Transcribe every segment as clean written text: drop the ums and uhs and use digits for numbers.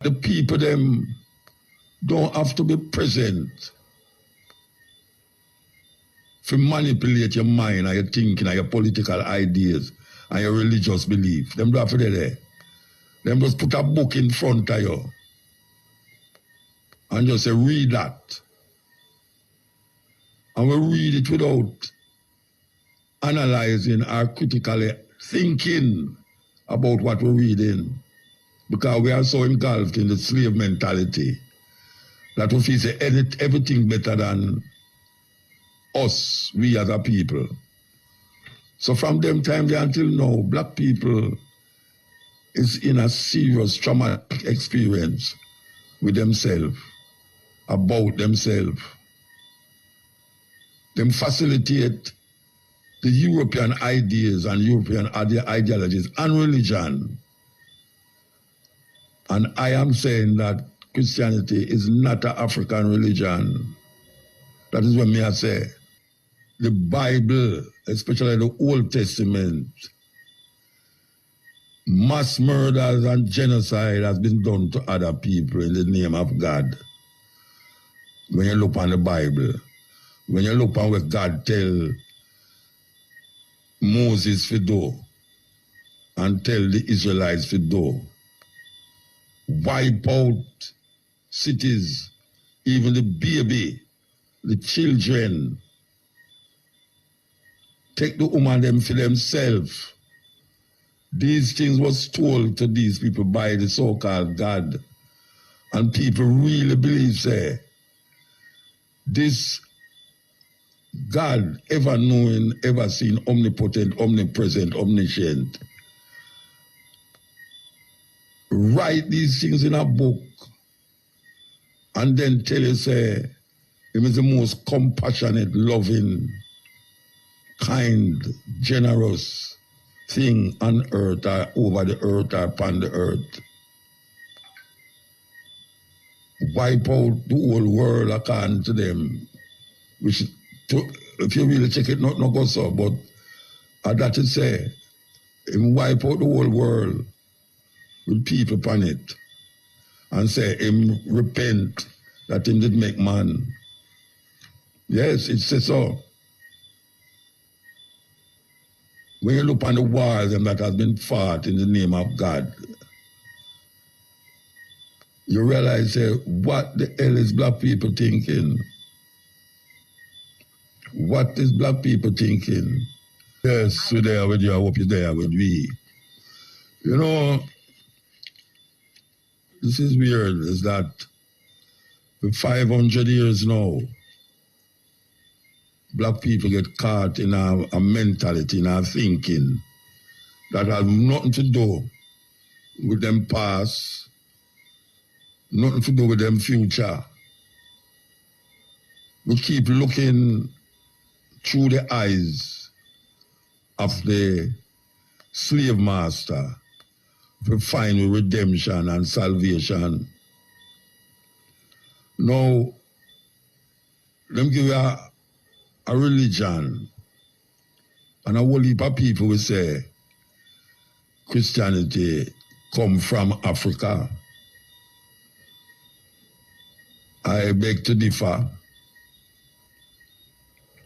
The people them don't have to be present to manipulate your mind and your thinking and your political ideas and your religious belief. Them don't have to be there. Them just put a book in front of you and just say, read that. And we read it without analyzing or critically thinking about what we're reading. Because we are so engulfed in the slave mentality that we feel say everything better than us, we as a people. So from them time until now, black people is in a serious traumatic experience with themselves, about themselves. Them facilitate the European ideas and European ideologies and religion. And I am saying that Christianity is not an African religion. That is what me I say. The Bible, especially the Old Testament, mass murders and genocide has been done to other people in the name of God. When you look on the Bible, when you look on what God tell Moses to do and tell the Israelites to do, wipe out cities, even the baby, the children, take the woman them for themselves. These things was told to these people by the so-called God. And people really believe, say, this God, ever knowing, ever seen, omnipotent, omnipresent, omniscient, write these things in a book and then tell you, say, Him is the most compassionate, loving, kind, generous thing on earth or over the earth or upon the earth. Wipe out the whole world according to them. Which, if you really check it, not go so, but that is say, Him wipe out the whole world with people upon it and say, Him repent that Him did make man. Yes, it says so. When you look on the wars and that has been fought in the name of God, you realize, what the hell is black people thinking? What is black people thinking? Yes, we're there with you. I hope you're there with we. You know, this is weird, is that for 500 years now, black people get caught in a mentality, in a thinking that has nothing to do with them past, nothing to do with them future. We keep looking through the eyes of the slave master to find redemption and salvation. Now, them give you a religion, and a whole heap of people will say Christianity come from Africa. I beg to differ.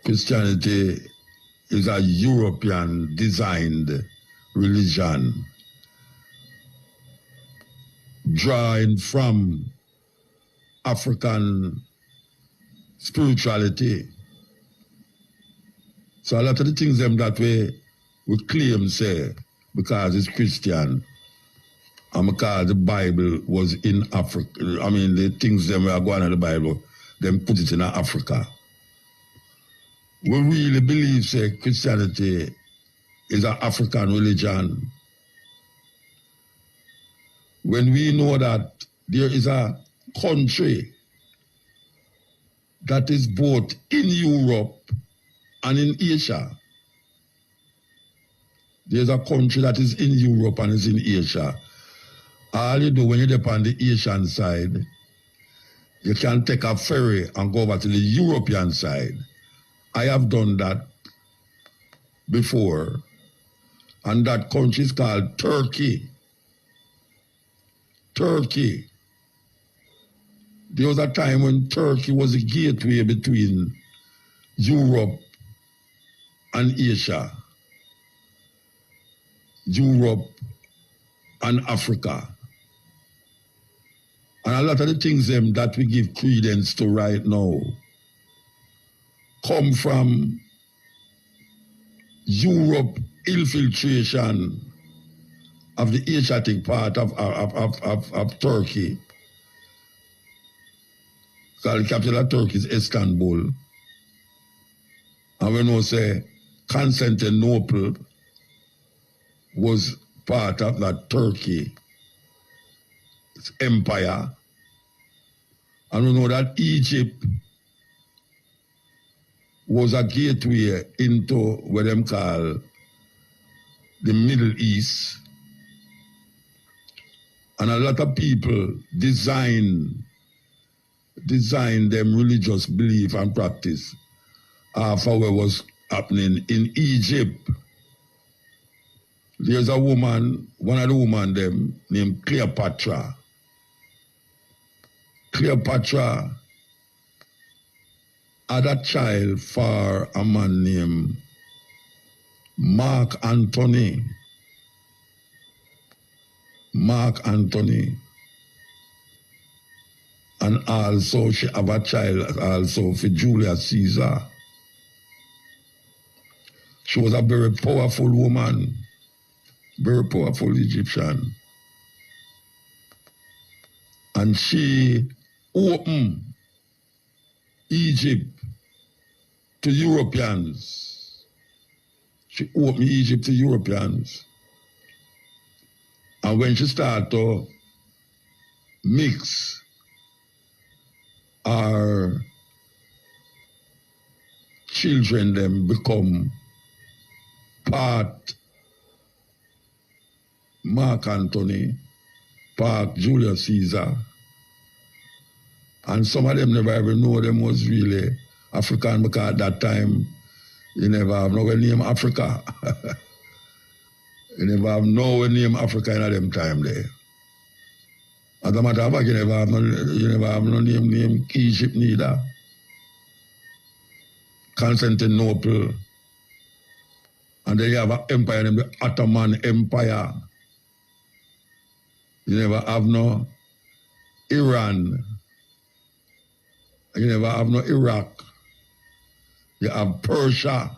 Christianity is a European designed religion drawing from African spirituality. So a lot of the things them that we claim, say, because it's Christian, and because the Bible was in Africa, I mean, the things them were going on in the Bible, them put it in Africa. We really believe, say, Christianity is an African religion. When we know that there is a country that is both in Europe and in Asia. There's a country that is in Europe and is in Asia. All you do when you're on the Asian side, you can take a ferry and go over to the European side. I have done that before. And that country is called Turkey. Turkey. there was a time when Turkey was a gateway between Europe and Asia, Europe and Africa. And a lot of the things that we give credence to right now come from Europe infiltration of the Asiatic part of Turkey. So the capital of Turkey is Istanbul. And we know say Constantinople was part of that Turkey empire. And we know that Egypt was a gateway into what them call the Middle East. And a lot of people design them religious belief and practice after what was happening in Egypt. There's a woman, one of the women them named Cleopatra. Cleopatra had a child for a man named Mark Antony. Mark Antony. And also she have a child also for Julius Caesar. She was a very powerful woman, very powerful Egyptian. And she opened Egypt to Europeans. She opened Egypt to Europeans. And when she started to mix our children, them become part Mark Antony, part Julius Caesar. And some of them never ever know them was really African, because at that time you never have no name Africa. You never have no name Africa in them time there. As a matter of fact, you never have no name Egypt neither. Constantinople. And then you have an empire named the Ottoman Empire. You never have no Iran. You never have no Iraq. You have Persia.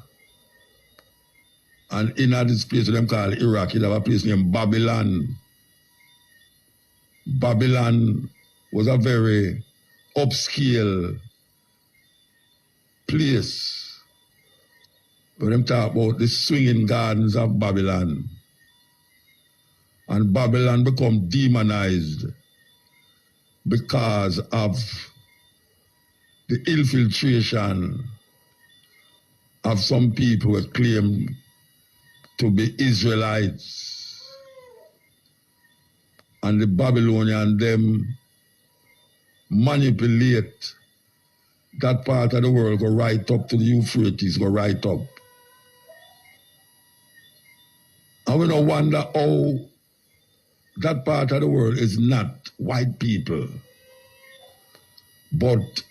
And in this place them call Iraq, you have a place named Babylon. Babylon was a very upscale place. When them talk about the swinging gardens of Babylon. And Babylon become demonized because of the infiltration of some people who claim to be Israelites. And the Babylonians them manipulate that part of the world, go right up to the Euphrates, go right up. And we don't wonder how that part of the world is not white people, but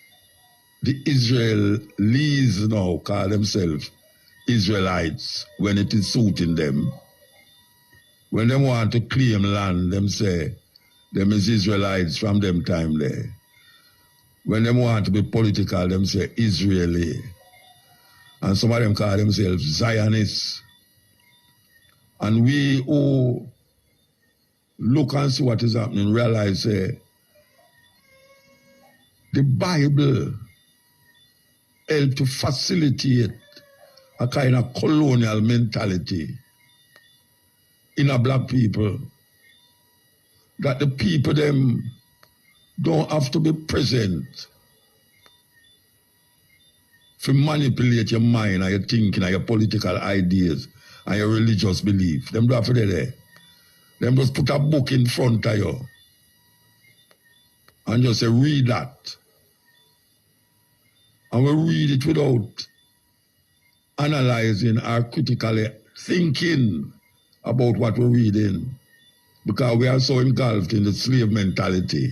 the Israelis now call themselves Israelites when it is suiting them. When they want to claim land, them say them is Israelites from them time there. When they want to be political, them say Israeli. And some of them call themselves Zionists. And we who look and see what is happening realize the Bible helped to facilitate a kind of colonial mentality in a black people, that the people them don't have to be present to manipulate your mind and your thinking and your political ideas and your religious belief. Them don't have to be there. Them just put a book in front of you and just say, read that. And we read it without analyzing or critically thinking about what we're reading, because we are so engulfed in the slave mentality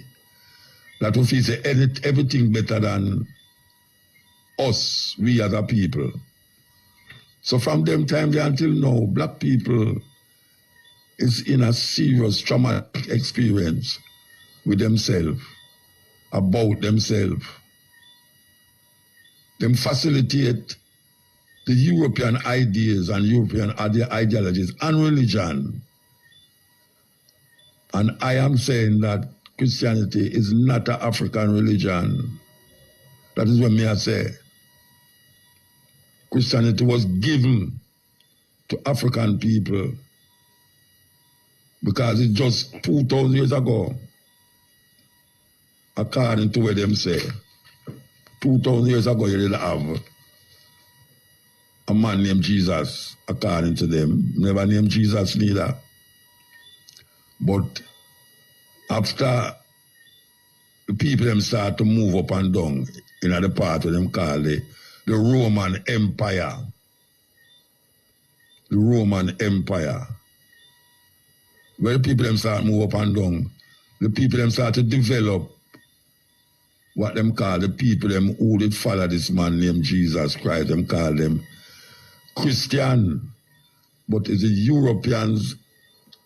that we feel say everything better than us, we as a people. So from them time until now, black people is in a serious traumatic experience with themselves, about themselves. Them facilitate the European ideas and European ideologies and religion. And I am saying that Christianity is not an African religion. That is what me I say. Christianity was given to African people because it's just 2,000 years ago, according to what them say. 2,000 years ago, you didn't have a man named Jesus, according to them. Never named Jesus neither. But after the people them start to move up and down in the part of them call the Roman Empire. The Roman Empire. Where the people them start to move up and down, the people them start to develop what them call the people them who did follow this man named Jesus Christ. Them call them Christian. But it's the Europeans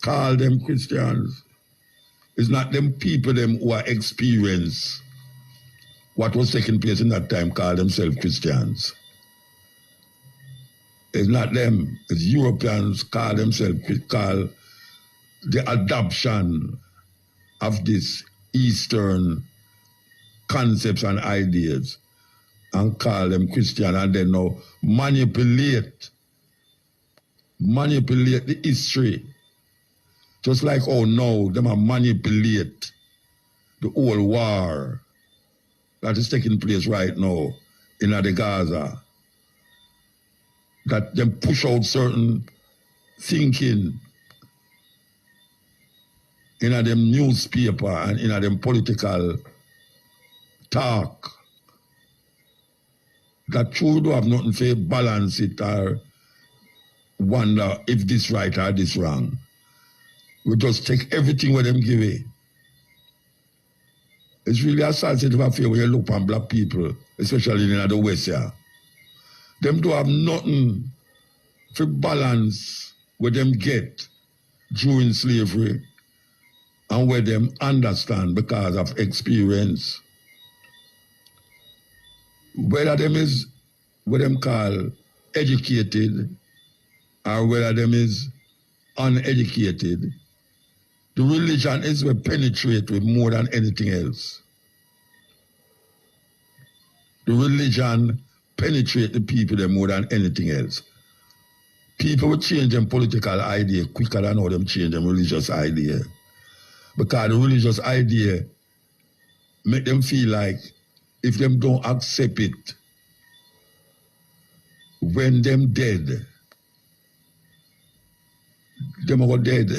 call them Christians. It's not them people them who are experience what was taking place in that time call themselves Christians. It's not them. It's Europeans call themselves, call the adoption of this Eastern concepts and ideas and call them Christian, and then now manipulate the history. Just like how now them are manipulate the whole war that is taking place right now in the Gaza. That them push out certain thinking in them newspaper and in them political talk. That true do have nothing to balance it or wonder if this right or this wrong. We just take everything with them give it. It's really a sensitive affair when you look on black people, especially in the West here. Them do have nothing to balance what them get during slavery and what them understand because of experience. Whether them is what them call educated or whether them is uneducated, the religion is what penetrate with more than anything else. The religion penetrate the people there more than anything else. People will change them political idea quicker than how them change them religious idea. Because the religious idea make them feel like if them don't accept it, when them dead, them are dead.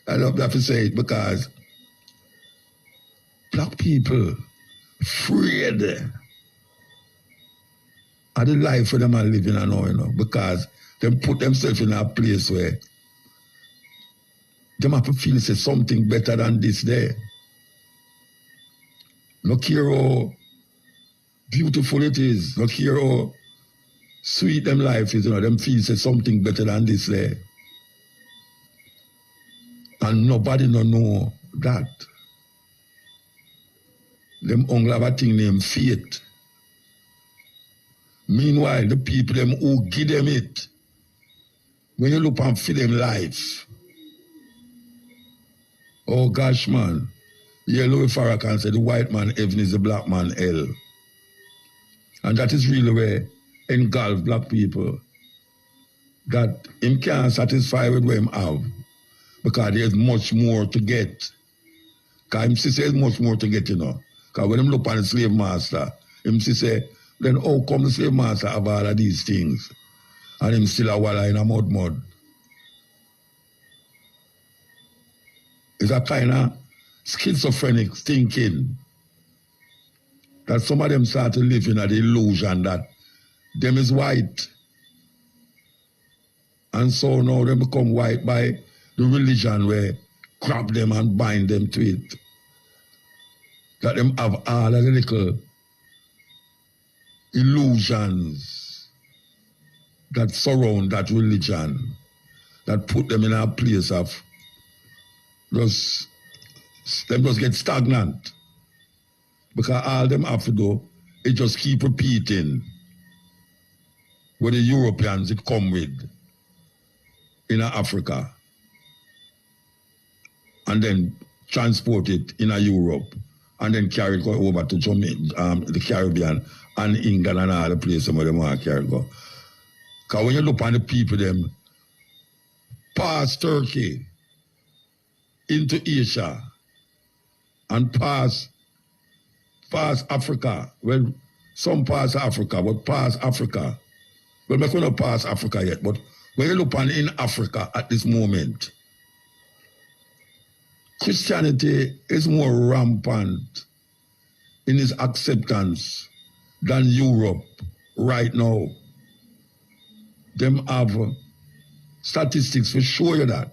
I don't have to say it because black people afraid of the life where them are living now, because them put themselves in a place where them have to feel say something better than this there. No care how beautiful it is, no care how sweet them life is, them feel say something better than this there. And nobody no know that. Them only have a thing named faith. Meanwhile, the people them who give them it, when you look and feel them life, oh gosh man, yeah, Louis Farrakhan said the white man heaven is the black man hell. And that is really where engulf black people. That him can't satisfy with what him have. Because there's much more to get. Because him say there's much more to get, Because when him look on the slave master, him say, then how come the slave master have all of these things? And him still a walla in a mud. It's a kind of schizophrenic thinking that some of them start to live in the illusion that them is white. And so now they become white by the religion where grab them and bind them to it. that them have all of the little illusions that surround that religion, that put them in a place of just, them just get stagnant. Because all them have to do is just keep repeating what the Europeans it come with in Africa, and then transport it in Europe, and then carry it over to Jamaica, the Caribbean and England and all the places where they want to carry it go. Because when you look on the people, them past Turkey into Asia and past Africa, well, some parts of Africa, but past Africa. Well, we couldn't pass Africa yet, but when you look on in Africa at this moment, Christianity is more rampant in its acceptance than Europe right now. Them have statistics to show you that.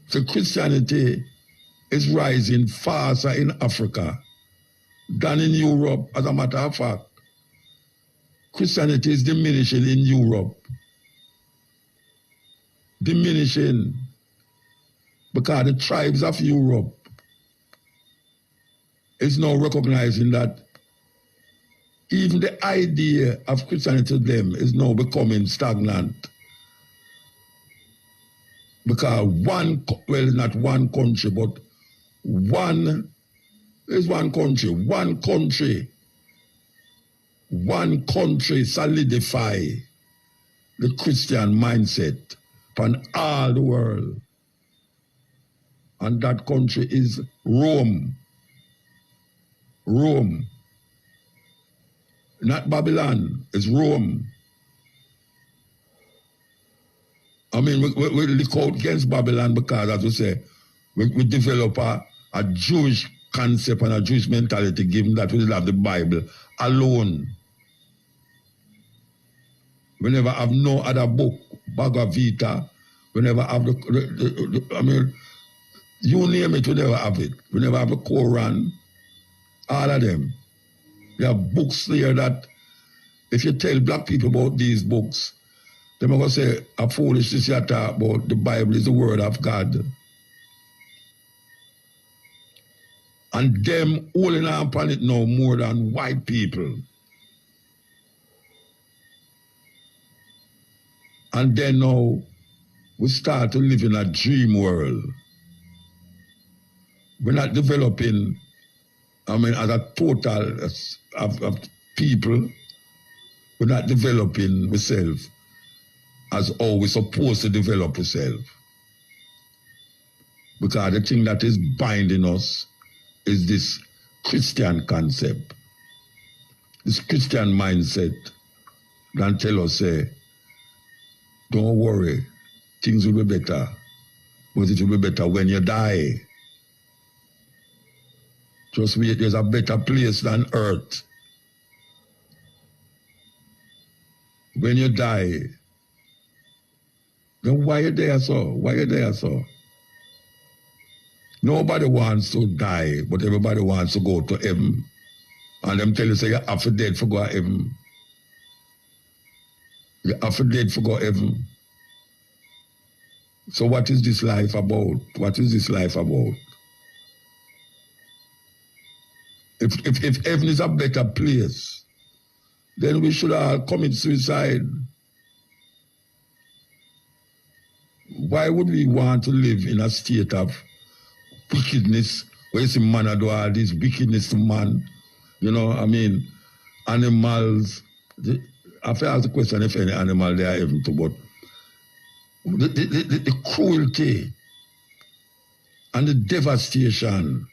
So Christianity is rising faster in Africa than in Europe. As a matter of fact, Christianity is diminishing in Europe. Diminishing because the tribes of Europe is now recognizing that even the idea of Christianity to them is now becoming stagnant. Because not one country, but one country solidify the Christian mindset upon all the world. And that country is Rome. Rome. Not Babylon, it's Rome. I mean, we look out against Babylon because, as we say, we develop a Jewish concept and a Jewish mentality, given that we have the Bible alone. We never have no other book, Bhagavad Gita. We never have I mean, you name it, we never have it. We never have the Quran, all of them. There are books there that, if you tell black people about these books, they're going to say, a foolishness you talk about, the Bible is the word of God. And them holding on upon it now more than white people. And then now, we start to live in a dream world. We're not developing, I mean, as a total of people, we're not developing ourselves as how we're supposed to develop ourselves. Because the thing that is binding us is this Christian concept, this Christian mindset that tell us, say, don't worry, things will be better, but it will be better when you die. Just wait, there's a better place than earth. When you die, then why you there so? Why you there so? Nobody wants to die, but everybody wants to go to heaven. And them tell you, say, you have to dead for go to heaven. You have to dead for go to heaven. So what is this life about? What is this life about? If heaven is a better place, then we should all commit suicide. Why would we want to live in a state of wickedness, where you see man do all this wickedness to man? You know, I mean, animals, I have to ask the question if any animal they are heaven to, but the cruelty and the devastation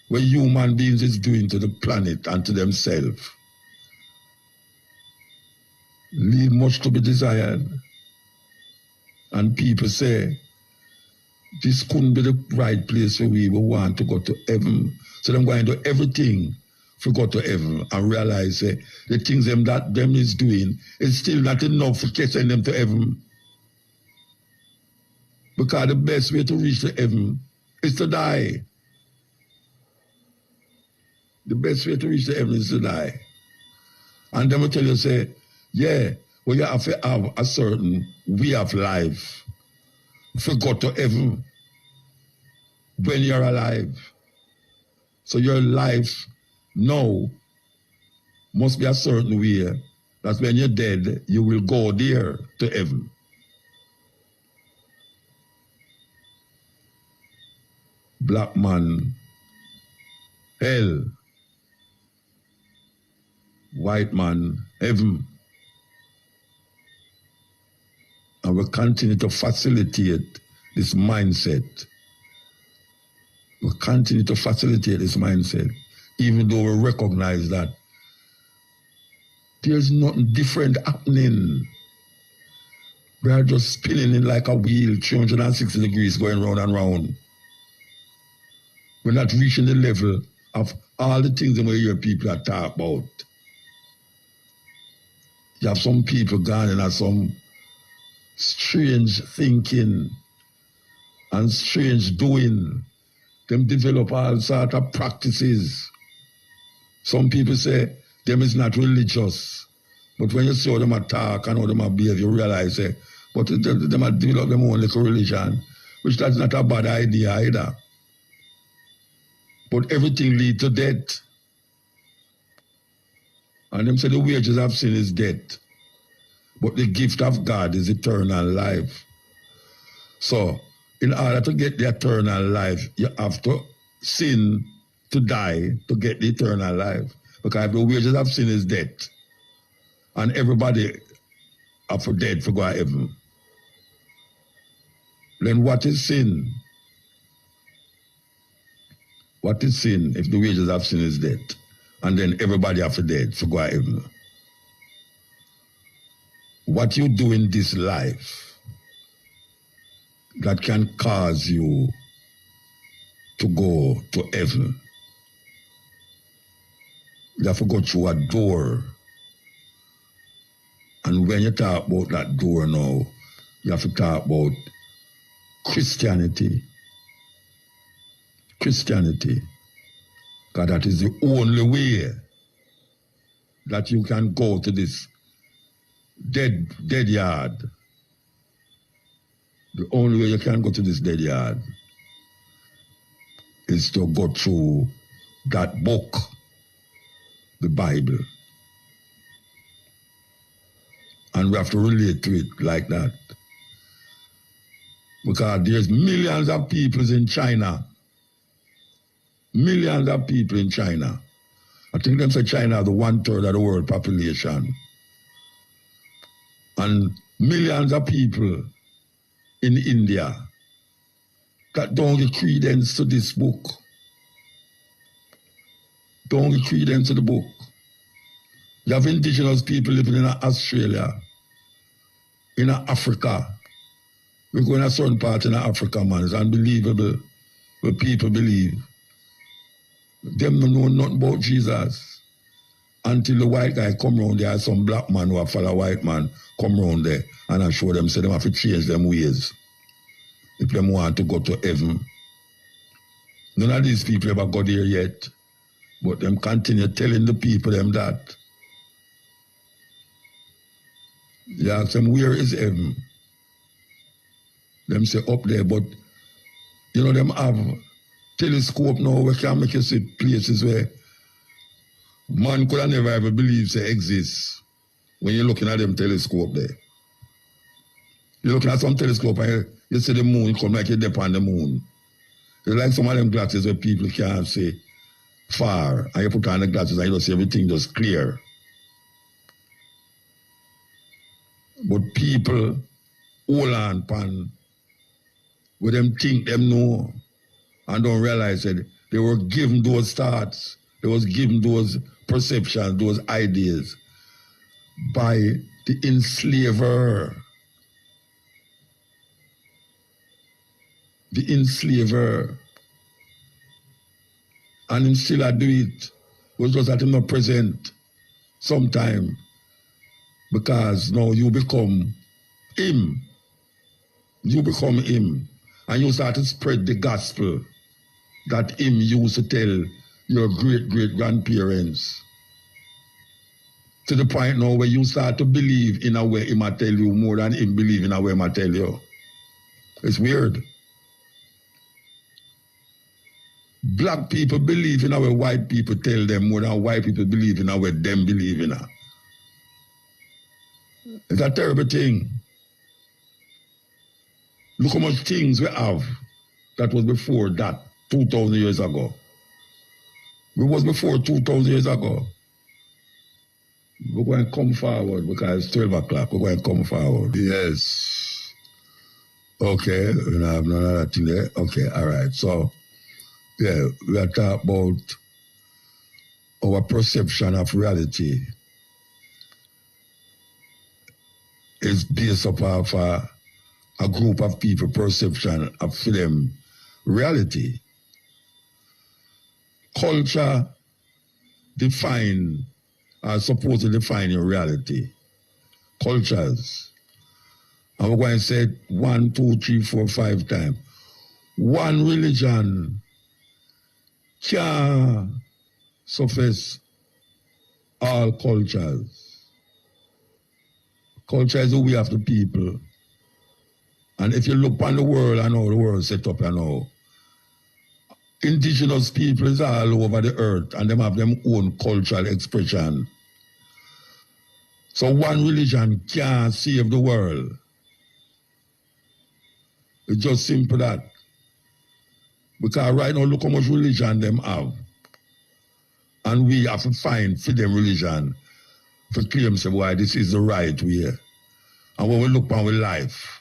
what human beings is doing to the planet and to themselves leave much to be desired. And people say, this couldn't be the right place where we want to go to heaven. So them going to do everything to go to heaven and realize the things them that them is doing is still not enough for catching them to heaven. Because the best way to reach the heaven is to die. The best way to reach the heaven is to die. And them will tell you, say, yeah, well, you have to have a certain way of life to go to heaven when you're alive. So your life now must be a certain way that when you're dead, you will go there to heaven. Black man, hell. White man, heaven. And we continue to facilitate this mindset. We continue to facilitate this mindset, even though we recognize that there's nothing different happening. We are just spinning in like a wheel, 360 degrees, going round and round. We're not reaching the level of all the things that we hear people are talk about. You have some people gone in some strange thinking and strange doing. Them develop all sort of practices. Some people say them is not religious. But when you see how them talk and how them behave, you realize, but them have developed their own little religion, which that's not a bad idea either. But everything leads to death. And them say the wages of sin is death. But the gift of God is eternal life. So, in order to get the eternal life, you have to sin to die to get the eternal life. Because the wages of sin is death. And everybody are for dead for go to heaven. Then what is sin? What is sin if the wages of sin is death? And then everybody are for dead for go to heaven. What you do in this life that can cause you to go to heaven. You have to go through a door. And when you talk about that door now, you have to talk about Christianity. Christianity. Because that is the only way that you can go to this dead yard. The only way you can go to this dead yard is to go through that book, the Bible. And we have to relate to it like that. Because there's millions of people in China. Millions of people in China. I think them say China is the 1/3 of the world population. And millions of people in India that don't give credence to this book. Don't give credence to the book. You have indigenous people living in Australia, in Africa. We go in a certain part in Africa, man. It's unbelievable what people believe. Them don't know nothing about Jesus. Until the white guy come around there, some black man who follow white man come around there and I show them, say them have to change them ways if them want to go to heaven. None of these people ever got there yet, but them continue telling the people them that. You ask them, where is heaven? Them say up there, but you know them have telescope now we can make you see places where man could have never ever believed they exist when you're looking at them telescope there. You're looking at some telescope and you see the moon come like you're up on the moon. It's like some of them glasses where people can't see far and you put on the glasses and you see everything just clear. But people hold on pan where them think them know and don't realize that they were given those thoughts, they was given those perceptions, those ideas by the enslaver. The enslaver. And him still do it. Was just that him not present sometime. Because now you become him. You become him. And you start to spread the gospel that him used to tell your great-great-grandparents. To the point now where you start to believe in a way him tell you more than him believe in a way him tell you. It's weird. Black people believe in a way white people tell them more than white people believe in a way them believe in her. It's a terrible thing. Look how much things we have that was before that, 2,000 years ago. It was before 2,000 years ago. We're going to come forward because it's 12 o'clock. We're going to come forward. Yes. Okay, we don't have none of that thing there. Okay, all right. So, yeah, we are talking about our perception of reality is based upon a group of people perception of them reality. Culture are supposed to define your reality. Cultures. And we're going to say it 1, 2, 3, 4, 5 times. One religion can suffice all cultures. Culture is the way of the people. And if you look on the world, I know the world is set up, I know. Indigenous people is all over the earth and them have their own cultural expression. So one religion can't save the world. It's just simple that. Because right now, look how much religion them have. And we have to find for them religion to claim, say, why this is the right way. And when we look on with life,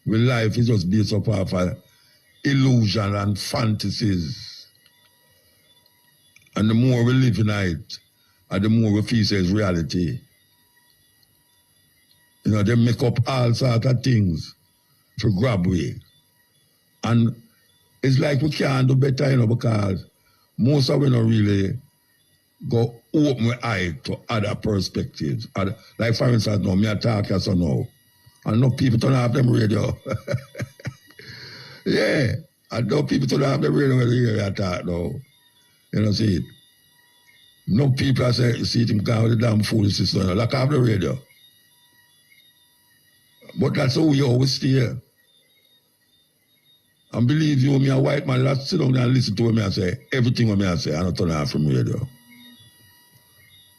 life is just based upon illusion and fantasies. And the more we live in it, and the more we feel it's reality. You know, they make up all sorts of things to grab we. And it's like we can't do better, you know, because most of we don't really go open my eye to other perspectives. Like for instance, now, me I talk as I know. And no people don't have them radio. Yeah. I know people don't have them radio when they hear me talk now. You know, see it. No people are saying, see it, him because the damn foolishness, you know, like I have the radio. But that's how we always stay here. And believe you, me a white man, let's sit down there and listen to me and say, everything what me I say, I don't turn off from radio.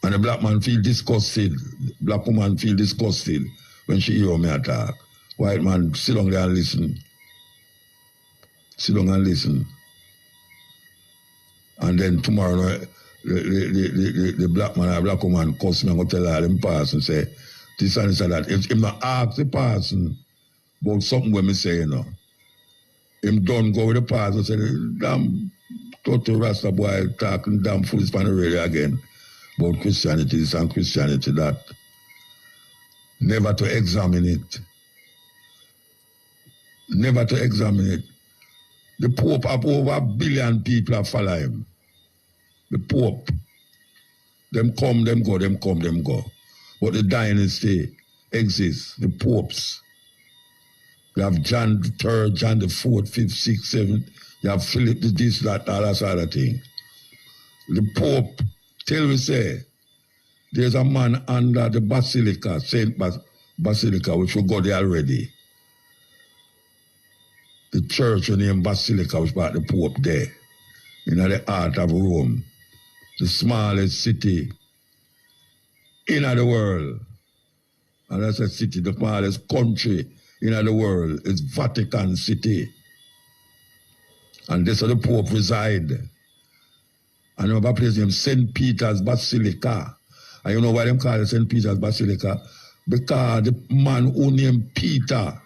And the black man feel disgusted, black woman feel disgusted when she hear me talk. White man, sit down there and listen. Sit down and listen. And then tomorrow, the black man or black woman cuss me and go tell all them person say, this and this and that. If him not ask the person about something when me say, you know, him done go with the person and say, damn, total Rasta boy talking damn foolish on the radio again about Christianity this and Christianity that. Never to examine it. Never to examine it. The Pope have over 1 billion people that follow him. The Pope. Them come, them go, them come, them go. But the dynasty exists. The popes. You have John the 3rd, John the 4th, 5th, 6th, 7th. You have Philip the this, that, all that sort of thing. The Pope, tell me say, there's a man under the Basilica, Saint Basilica, which will go there already. The church named Basilica, which brought the Pope there, in the heart of Rome, the smallest city in the world. And that's a city, the smallest country in the world is Vatican City. And this is the Pope reside. And another place named St. Peter's Basilica. And you know why they call it St. Peter's Basilica? Because the man who named Peter,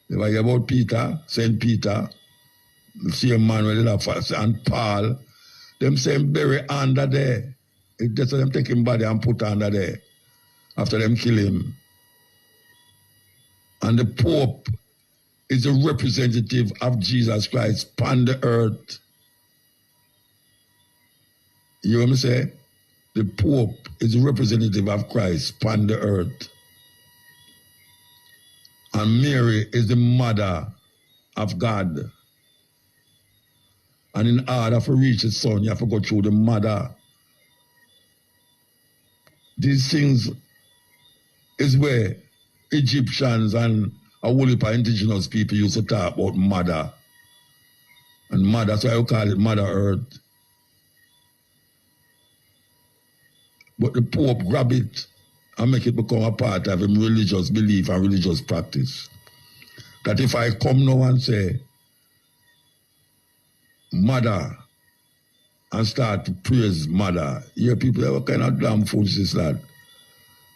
you ever hear about Peter, St. Peter, the same man where they have, and Paul, them same bury under there. It's just them take him body and put under there after them kill him. And the Pope is a representative of Jesus Christ upon the earth. You hear me say? The Pope is a representative of Christ upon the earth. And Mary is the mother of God. And in order to reach the son, you have to go through the mother. These things is where Egyptians and a whole heap of indigenous people used to talk about mother. And mother, so I call it Mother Earth. But the Pope grab it and make it become a part of him religious belief and religious practice. That if I come now and say, mother, and start to praise mother, you hear people say, what kind of damn fools is that?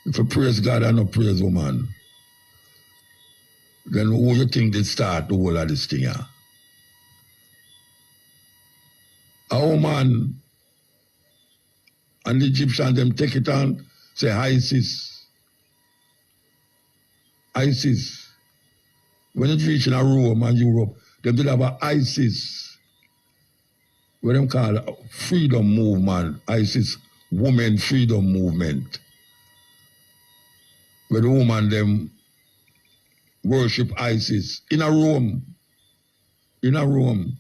If you praise God and not praise woman, then who you think they start the whole of this thing here? A woman and the Egyptians, them take it on, say Isis. Isis. When it reach in a Rome and Europe, them did have a Isis. What them call freedom movement. Isis, women freedom movement. Where the woman them worship Isis in a Rome. In a Rome.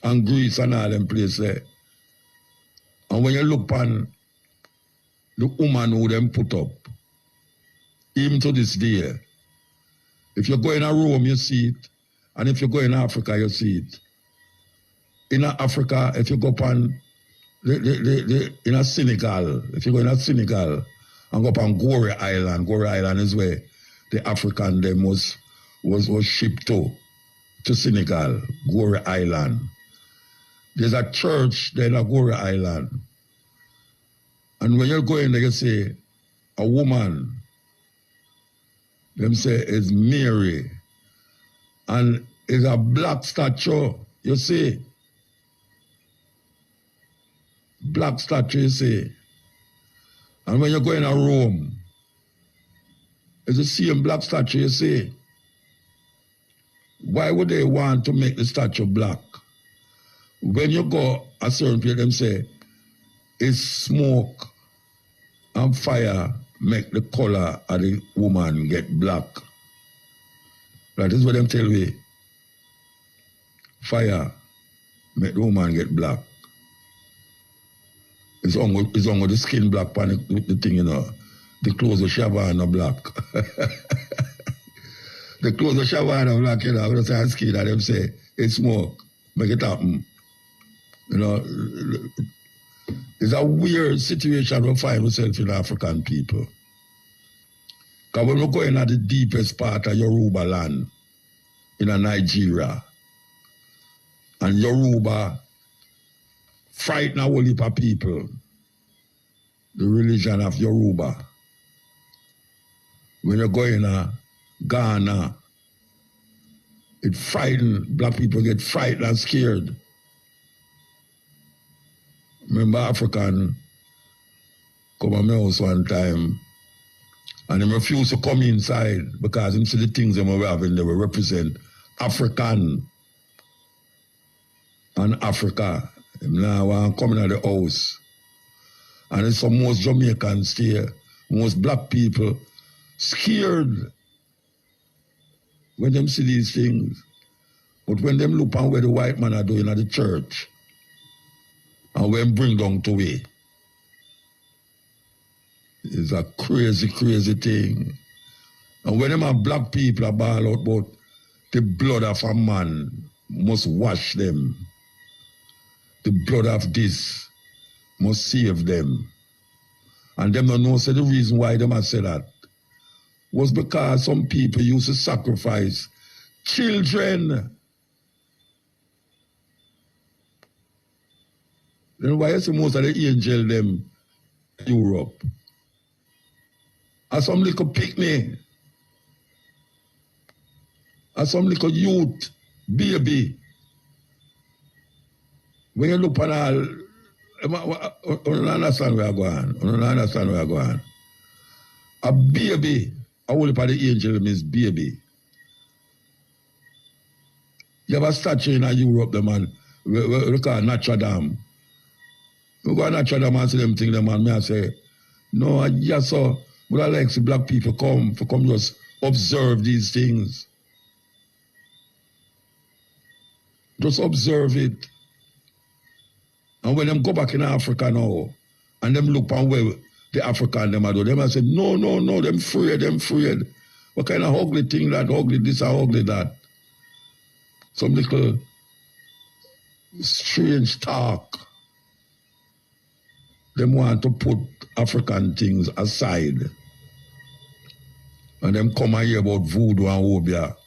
And Greece and all them places there. And when you look on the woman who them put up, even to this day, if you go in a Rome, you see it. And if you go in Africa, you see it. In Africa, if you go upon in a Senegal, if you go in a Senegal and go upon Gore Island is where the African them was shipped to Senegal, Gore Island. There's a church there in Gore Island. And when you go in there, you say, a woman, them say is Mary. And it's a black statue, you see. Black statue, you see. And when you go in a Rome, it's the same black statue, you see. Why would they want to make the statue black? When you go a certain place, them say, it's smoke and fire make the color of the woman get black. That is what them tell me. Fire make the woman get black. It's on with the skin black, pan the thing, you know. The clothes of Shavana black. The clothes of Shavana black, you know, when they say skin, and them say, it's smoke, make it happen. You know, it's a weird situation we find ourselves in African people. Because when we go in at the deepest part of Yoruba land, in Nigeria, and Yoruba frighten a whole heap of people, the religion of Yoruba. When you go in Ghana, it frighten, black people get frightened and scared. Remember African come to my house one time and he refused to come inside because he see the things they were having, they will represent African and Africa. Now I'm coming out of the house. And it's some most Jamaicans here, most black people scared when them see these things. But when them look on what the white man are doing at the church, and when bring down to it, it's a crazy, crazy thing. And when them are black people are ball out about the blood of a man must wash them. The blood of this must save them. And them don't know, so the reason why them have said that was because some people used to sacrifice children. Then why you see most of the angel them in Europe? And some little picnic. And some little youth, baby. When you look at all, you don't understand where I'm going. You don't understand where I'm going. A baby, I will look at the angel means baby. You have a statue in Europe, the man, we call Notre Dame. We go to Notre Dame and see them thing, the man, me I say, no, yes, sir, but I like to see black people come just observe these things. Just observe it. And when them go back in Africa now, and them look on where the African them are do, them I say, no, them afraid. What kind of ugly thing that, ugly this or ugly that? Some little strange talk. Them want to put African things aside. And them come and hear about voodoo and obia.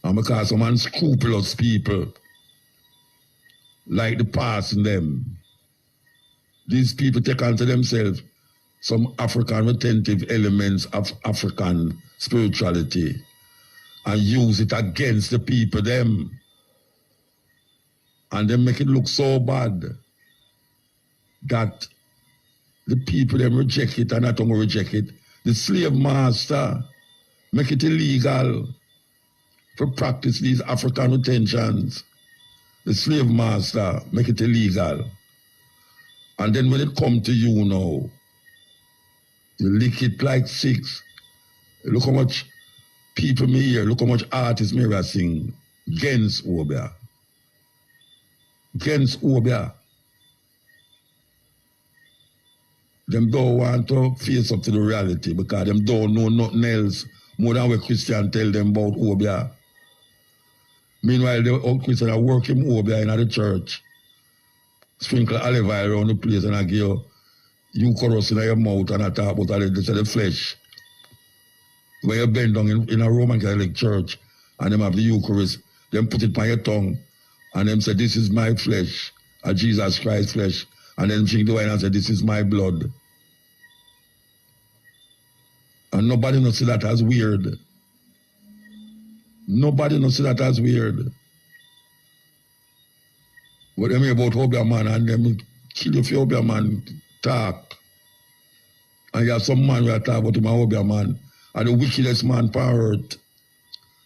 And because some unscrupulous people like the past in them, these people take unto themselves some African retentive elements of African spirituality and use it against the people them. And they make it look so bad that the people them reject it and not only reject it. The slave master make it illegal to practice these African retentions. The slave master make it illegal. And then when it come to you now, you lick it like six. Look how much people me hear, look how much artists me hear sing against obia. Against obia. Them don't want to face up to the reality because them don't know nothing else more than what Christian tell them about obia. Meanwhile, the old Christian are working obia in the church. Sprinkle olive oil around the place and I give you chorus in your mouth and I talk about the flesh. When you bend down in a Roman Catholic church and them have the Eucharist, them put it on your tongue and them say, this is my flesh, a Jesus Christ flesh. And then drink the wine and say, this is my blood. And nobody knows see that as weird. Nobody knows see that as weird. What they mean about Obia man and them kill you for Obia man talk. And you have some man who talk about him and Obia man and the wickedest man on earth.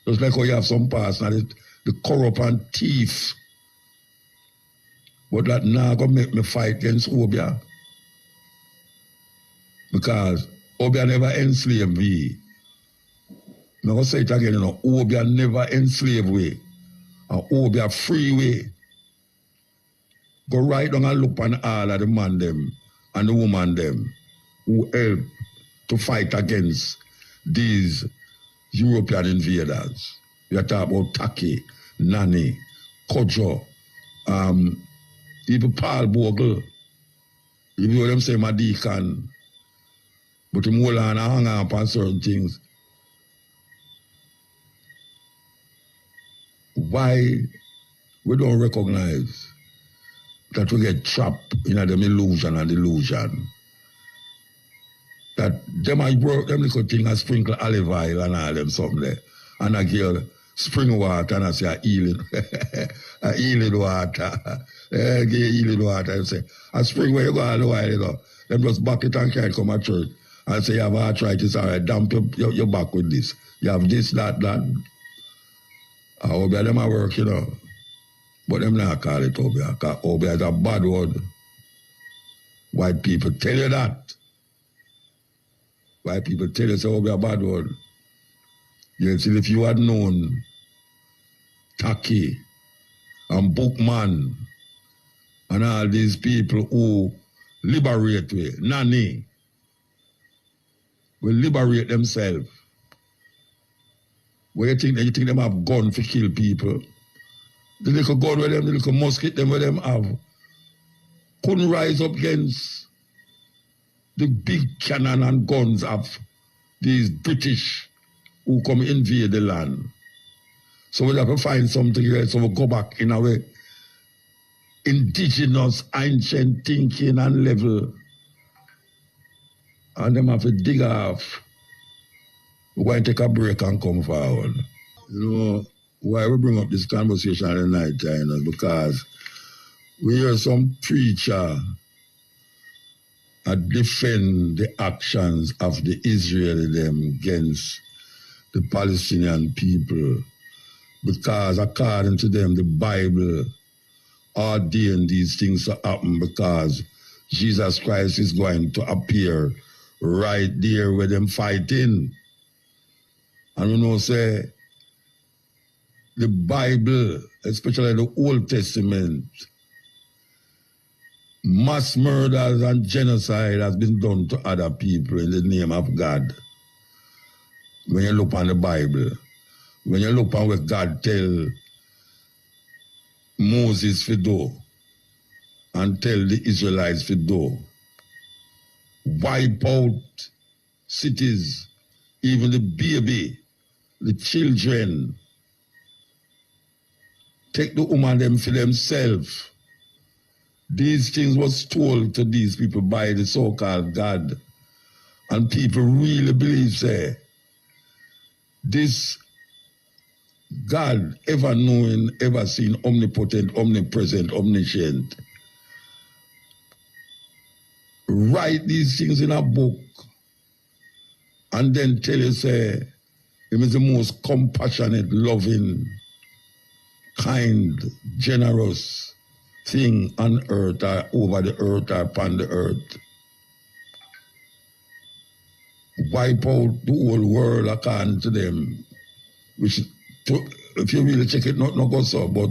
Just like how you have some person, the corrupt and thief. But that now gonna make me fight against Obia. Because Obia never enslaved me. I'm gonna say it again, you know, Obia never enslaved we. And Obia free way. Go right down and look on all of the man them and the woman them who help to fight against these European invaders. You talk about Taki, Nani, Kojo, even Paul Bogle, even though them say my deacon, but him hold on and hang on upon certain things. Why we don't recognize that we get trapped in them illusion and delusion? That them I work them little thing and sprinkle olive oil and all them something there. And I give spring water and I say a healing. A healing water. Give healing water and say, a spring where you go all the while, you know. Them just back it and carry come to church and say you have arthritis, all right, dump your back with this. You have this, that. I hope them a work, you know. But them not call it Obia, because Obia is a bad word. White people tell you that. White people tell you it's Obia a bad word. You see, if you had known Taki and Bookman and all these people who liberate we, Nani, will liberate themselves. Where you think them have gun to kill people? The little gun with them, the little musket them with them have, couldn't rise up against the big cannon and guns of these British who come invade the land. So we have to find something else, so we go back in our indigenous, ancient thinking and level. And them have to dig off. We're going to take a break and come forward. You know, why we bring up this conversation at the night time is because we hear some preacher defend the actions of the Israeli them against the Palestinian people, because according to them the Bible ordained these things to happen because Jesus Christ is going to appear right there where them fighting. And we know say the Bible, especially the Old Testament, mass murders and genocide has been done to other people in the name of God. When you look on the Bible, when you look on what God tell Moses to do and tell the Israelites to do, wipe out cities, even the baby, the children, take the woman them for themselves. These things was told to these people by the so-called God. And people really believe, say, this God, ever knowing, ever seen, omnipotent, omnipresent, omniscient, write these things in a book and then tell you, say, Him is the most compassionate, loving, kind, generous thing on earth or over the earth or upon the earth. Wipe out the whole world according to them, which, if you really check it, not go so, but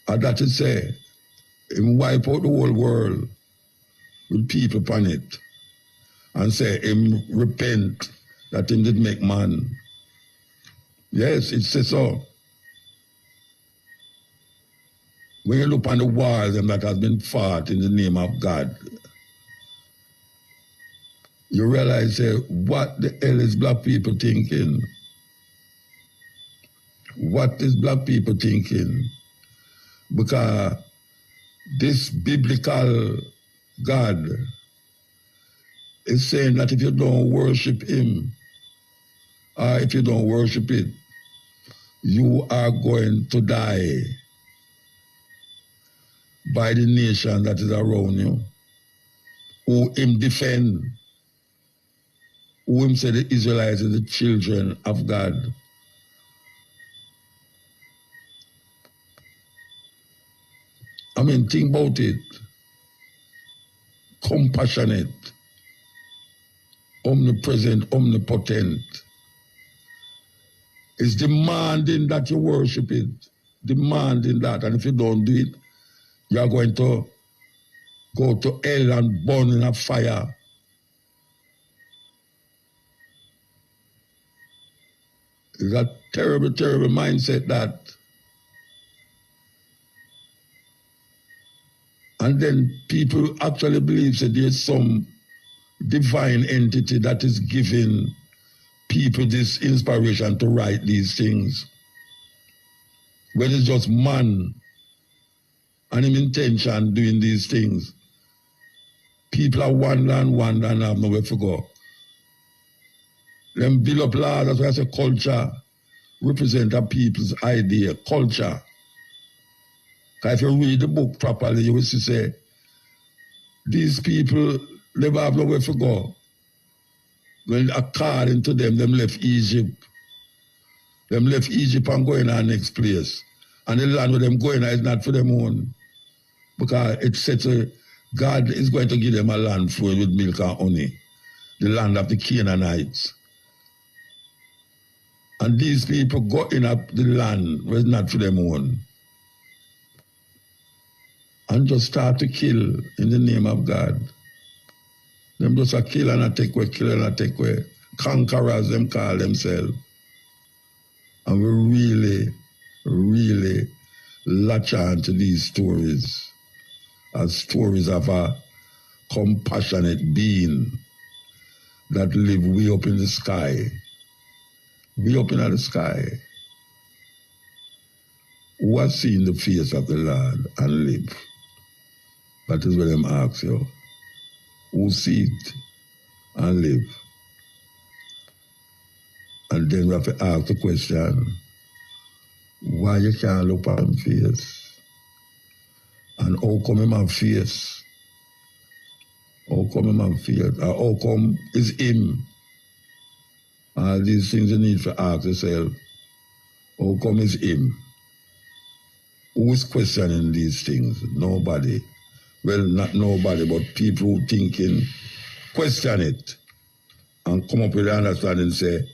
that is say, Him wipe out the whole world with people upon it and say, Him repent that Him did make man. Yes, it says so. When you look on the wars that has been fought in the name of God, you realize, what the hell is black people thinking? What is black people thinking? Because this biblical God is saying that if you don't worship Him, or if you don't worship it, you are going to die by the nation that is around you, who Him defend, who Him say the Israelites are the children of God. I mean, think about it. Compassionate, omnipresent, omnipotent, is demanding that you worship it, demanding that, and if you don't do it, you are going to go to hell and burn in a fire. It's a terrible, terrible mindset that. And then people actually believe that there's some divine entity that is giving people this inspiration to write these things. When it's just man and him intention doing these things. People are wonder and have nowhere to go. Them build up laws, that's why I say culture represent a people's idea, culture. Because if you read the book properly, you will see, say, these people never have nowhere to go. When according to them left Egypt. Them left Egypt and going to the next place. And the land where them going is not for them own. Because it said God is going to give them a land full with milk and honey. The land of the Canaanites. And these people go in up the land where it's not for them own. And just start to kill in the name of God. Them just a kill and a take away, kill and a take away. Conquerors, them call themselves. And we really, really latch on to these stories as stories of a compassionate being that live way up in the sky. Way up in the sky. Who has seen the face of the Lord and live? That is what them ask you. Who see it and live? And then we have to ask the question, why you can't look on him face? And how come him have face? How come him have face? Or how come is him? All these things you need to ask yourself. How come is him? Who is questioning these things? Nobody. Well, not nobody, but people who thinking, question it, and come up with the understanding and say,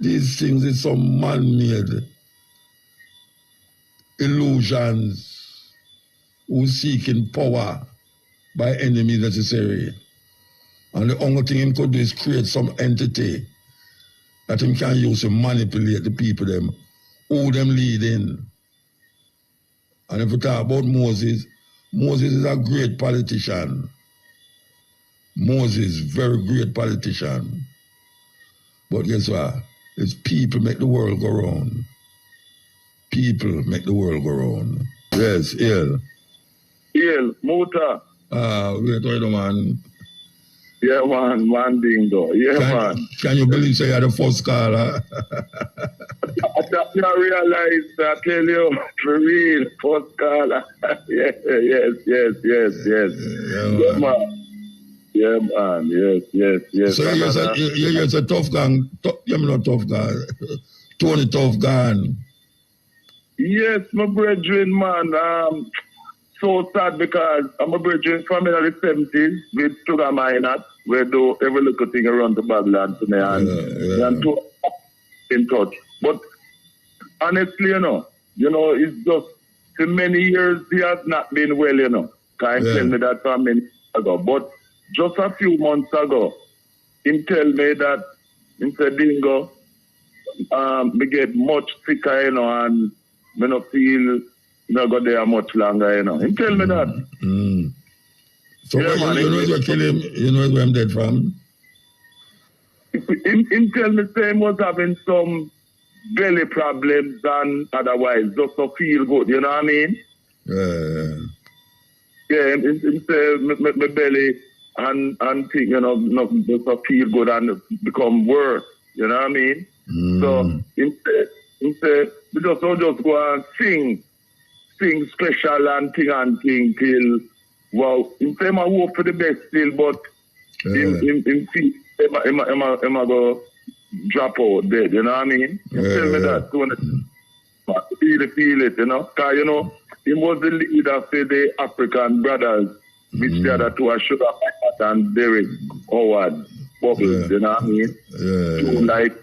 these things is some man-made illusions, who's seeking power by any means necessary. And the only thing him could do is create some entity that him can use to manipulate the people them, who them leading. And if we talk about Moses, Moses is a great politician. Moses, very great politician. But guess what? It's people make the world go round. People make the world go round. Yes, ill. Ill, muta. Wait, man. Yeah, man, dingo. Yeah, man. Can you believe you're the first caller? I realize, I tell you, for real, first caller. Yes. Yeah, man. Yeah, man. Yes. So you're a tough guy. You're not tough guy. Tony Tough Guy. Yes, my brethren, man. So sad because I'm a brethren from in the 70s with sugar miners. We do every little thing around the Babylon to me and to in touch. But honestly, you know, it's just for many years he has not been well, you know. Can't tell me that from many years ago. But just a few months ago, he tell me that in Dingo, me get much sicker, you know, and me not feel not go there much longer, you know. He tell me that. So yeah, man, you know where kill him? You know where I'm dead from? He tell me same was having some belly problems and otherwise just to feel good, you know what I mean? Yeah, he say my belly and thing, you know, not just to feel good and become worse, you know what I mean? So he say we just go and sing special and thing till wow, in time I hope for the best still, but in feel Emma go drop out dead, you know what I mean? You tell me that so feel it, you know? Because you know, he was the leader for the African brothers, which the other two are Sugar Pat and Derek Howard Bubbles, you know what I mean? Two like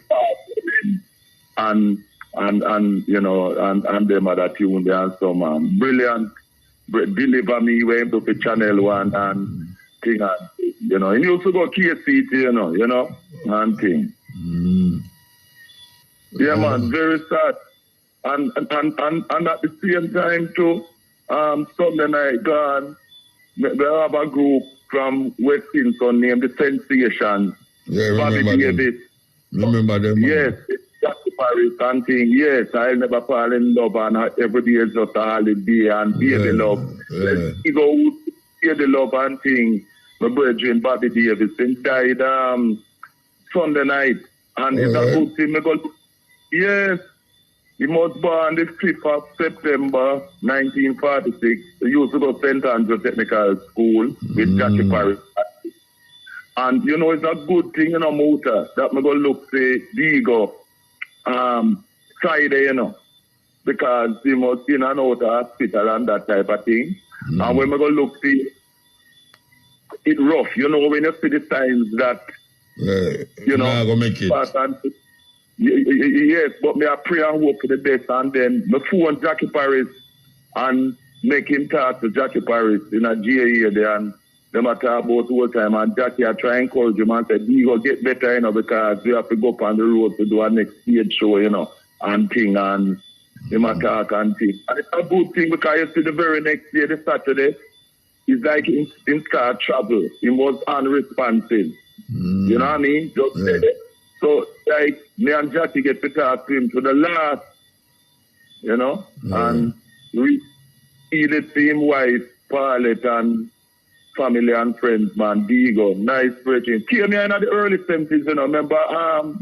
and you know and them other tune there and some brilliant Deliver Me went to the Channel 1 and thing and you know, and he also got KCT, you know, and thing. Yeah man, very sad. And at the same time too, Sunday night gone, we have a group from West Kingston named the Sensation. Yeah, remember them. Yes. Paris and thing, yes, I'll never fall in love and every day is just a holiday and baby love. He go baby love and thing. My brethren Bobby Davidson died Sunday night and it's a good thing. Yes, he was born the 5th of September 1946. He used to go St. Andrew Technical School with Jackie Paris. And you know, it's a good thing, you know, Muta, that I'm going to look say Diego Friday, you know, because he was in and out of hospital and that type of thing. And when we go look see it rough, you know, when you see the signs that you know, go make it. Yes, but me I pray and hope for the best, and then my phone Jackie Paris and make him talk to Jackie Paris in a GA there, and them a talk about all the time, and Jackie I try and encourage him and say, you go get better, you know, because we have to go up on the road to do our next stage show, you know, and thing, and him a talk and thing. And it's a good thing because you see the very next day, the Saturday, it's like in start travel. He was unresponsive. You know what I mean? Just so like me and Jackie get to talk to him to the last, you know, and we see the same wife, Paulette, and family and friends, man, Diego, nice preaching. Came here in the early 70s, you know, remember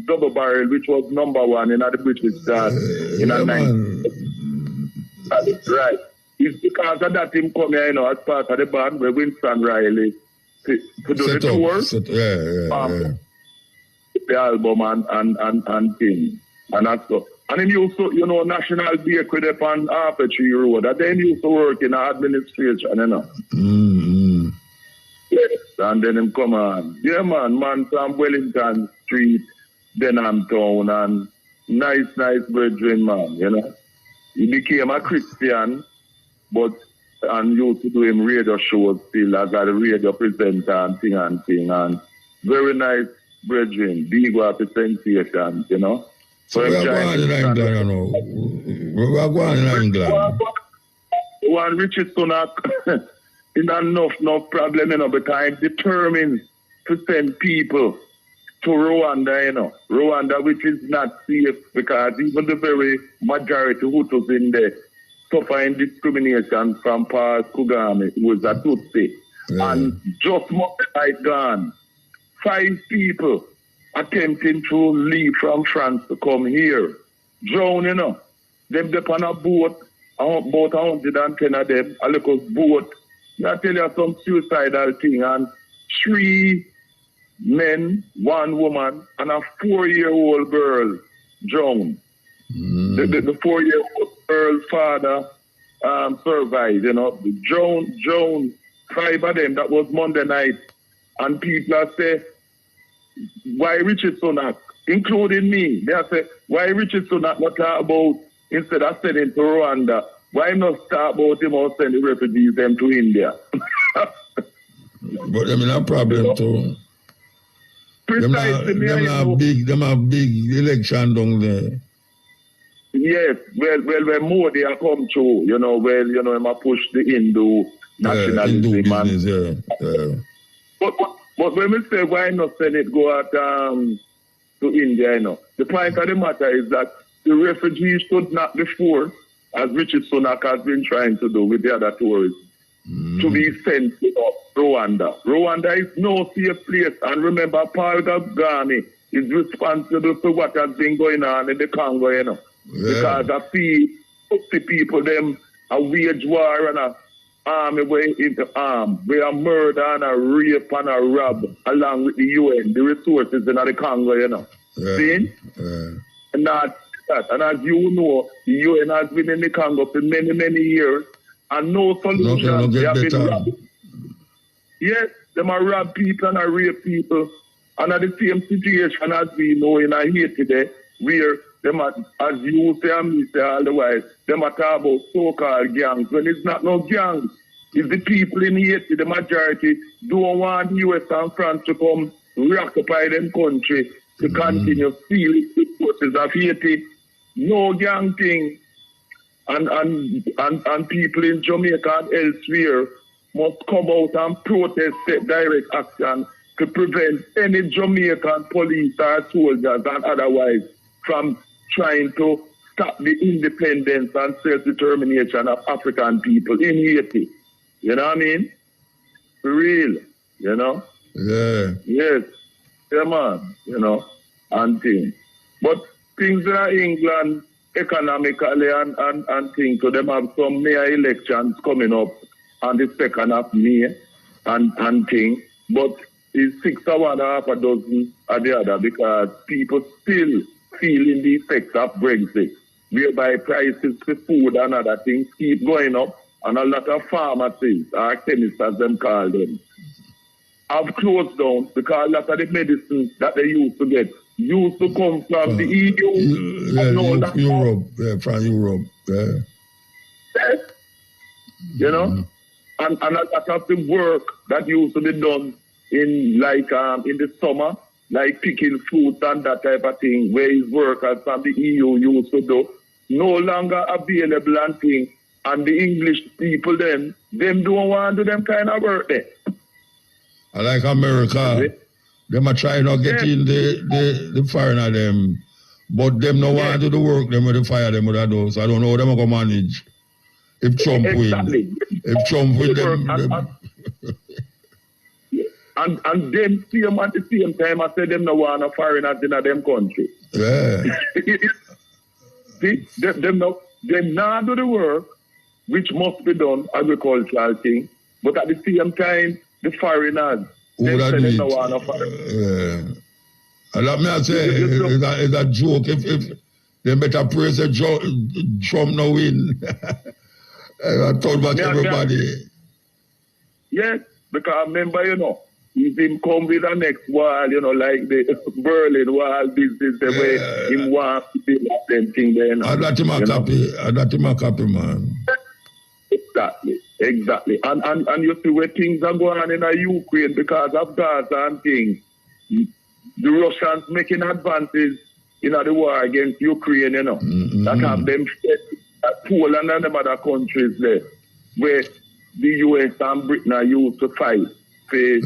Double Barrel, which was #1 in the British chart in the 90s. Right. It's because of that him come here, you know, as part of the band with Winston Riley to do the tour. The album and thing. And that's so. And then he also, you know, National Bakery up on Harper Tree Road. And then he used to work in administration, you know. Yes, and then him come on. Yeah, man from Wellington Street, Denham Town, and nice brethren, man, you know. he became a Christian, but and used to do him radio shows still as a radio presenter and thing. And very nice brethren, big representation, you know. So we are going in England, you know. We are going in England. One Richard Sunak, enough problem, you know, because I'm determined to send people to Rwanda, you know. Rwanda, which is not safe because even the very majority Hutus in there suffering discrimination from Paul Kagame, who was a Tutsi. Yeah. And just more like gone, 5 people attempting to leave from France to come here. Drown, you know. Them on a boat, about 110 of them, a little boat. I tell you some suicidal thing, and 3 men, 1 woman, and a 4-year-old girl drowned. The 4-year-old girl's father survived, you know. Drowned 5 of them. That was Monday night. And people are saying, why Richard Sunak, including me, they are saying, why Richard Sunak not talk about, instead of sending to Rwanda, why not talk about him or send the refugees them to India? But I mean, a problem too. Precisely. Them have big election down there. Yes, well, when Modi a come through, you know, him a push the Hindu nationalism. Hindu business, yeah. But when we say why not send it go out to India, you know, the point of the matter is that the refugees should not be forced, as Richard Sunak has been trying to do with the other tourists, to be sent to Rwanda. Rwanda is no safe place. And remember, Paul Kagame is responsible for what has been going on in the Congo, you know. Yeah. Because I see 50 people, them a wage war and a army way into arm. We are murder and a rape and a rob along with the UN, the resources in the Congo, you know. Yeah. See? Yeah. And that. And as you know, the UN has been in the Congo for many, many years and no solution. They have been robbing. Yes, they are rob people and rape people. And at the same situation as we know in Haiti today, where them are, as you say and me say otherwise, them are talk about so-called gangs. When it's not no gangs, it's the people in Haiti, the majority, don't want the US and France to come reoccupy them country to continue stealing the resources of Haiti. No gang thing. And people in Jamaica and elsewhere must come out and protest, take direct action to prevent any Jamaican police or soldiers and otherwise from trying to stop the independence and self-determination of African people in Haiti. You know what I mean? For real, you know? Yeah. Yes. Yeah, man, you know, and things. But things in England, economically and things, so them have some mayor elections coming up on the 2nd of May and things. But it's 6 or 1.5 dozen of the other because people still feeling the effects of Brexit, whereby prices for food and other things keep going up, and a lot of pharmacies, or chemists as them call them, have closed down because a lot of the medicines that they used to get used to come from the EU. Europe, from Europe. Yeah. Yes. You know? And a lot of the work that used to be done in the summer, like picking fruits and that type of thing, where his workers from the EU used to do, no longer available and thing. And the English people them don't want to do them kind of work there. I like America. Them are trying to get in the foreigner them, but them no want to do the work them with the fire them with those. I don't know how them going to manage. If Trump win. If Trump win them. And them see them at the same time, I say them no want no foreigners in them country. Yeah. See, them not do the work, which must be done, agricultural thing, but at the same time, the foreigners, them say them no want no foreigners. And let me say, it's a joke. If they better praise the Trump no win. I told about everybody. Yes, because remember, you know, if him come with the next wall, you know, like the Berlin wall business, the way him want to do that thing there. You know, I got him a copy, man. Exactly. And you see where things are going on in Ukraine because of Gaza and things. The Russians making advances in the war against Ukraine, you know. That have them Poland and them other countries there where the US and Britain are used to fight to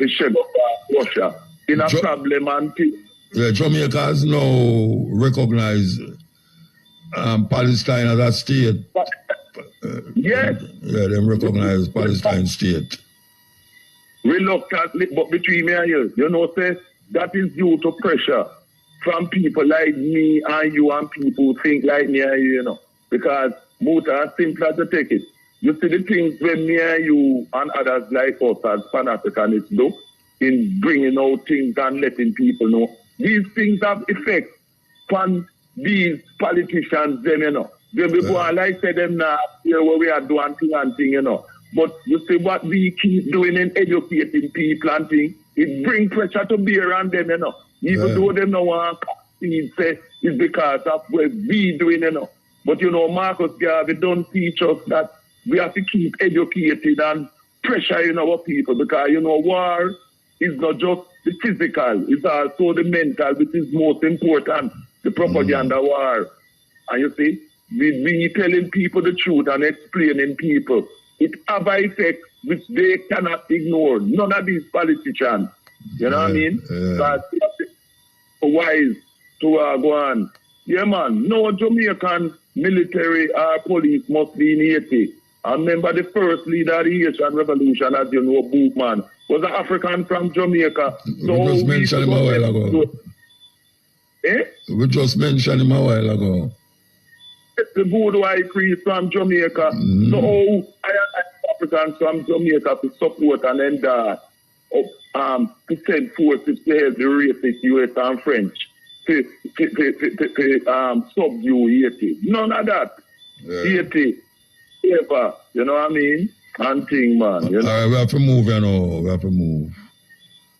shut up Russia. In a problem and things. Yeah, Jamaica has now recognized Palestine as a state. Yes. Yeah, they recognize Palestine state. Reluctantly, but between me and you know, say that is due to pressure from people like me and you and people who think like me and you know. Because muta is simpler to take it. You see the things when me and you and others like us as Pan-Africanists do in bringing out things and letting people know. These things have effect on these politicians, them, you know. They be going like say them now, here where we are doing thing, you know. But you see what we keep doing in educating people and things, it brings pressure to bear on them, you know. Even though they don't want to say it's because of what we doing, you know. But you know, Marcus Garvey don't teach us that we have to keep educated and pressure in our people because, you know, war is not just the physical, it's also the mental, which is most important, the propaganda war. And you see, we telling people the truth and explaining people. It have an effect which they cannot ignore. None of these politicians. You know what I mean? Because wise to go on. Yeah, man. No Jamaican military or police must be in Haiti. I remember the first leader of the Haitian Revolution, as you know, Bookman, was an African from Jamaica. So we just mentioned him a while ago. We just mentioned him a while ago. The voodoo high priest from Jamaica. So I Africans from Jamaica to support and then to send forces to help the racist US and French to subdue Haiti. None of that. Haiti, ever, you know what I mean? And thing, man. You know? All right, we have to move, you know. We have to move.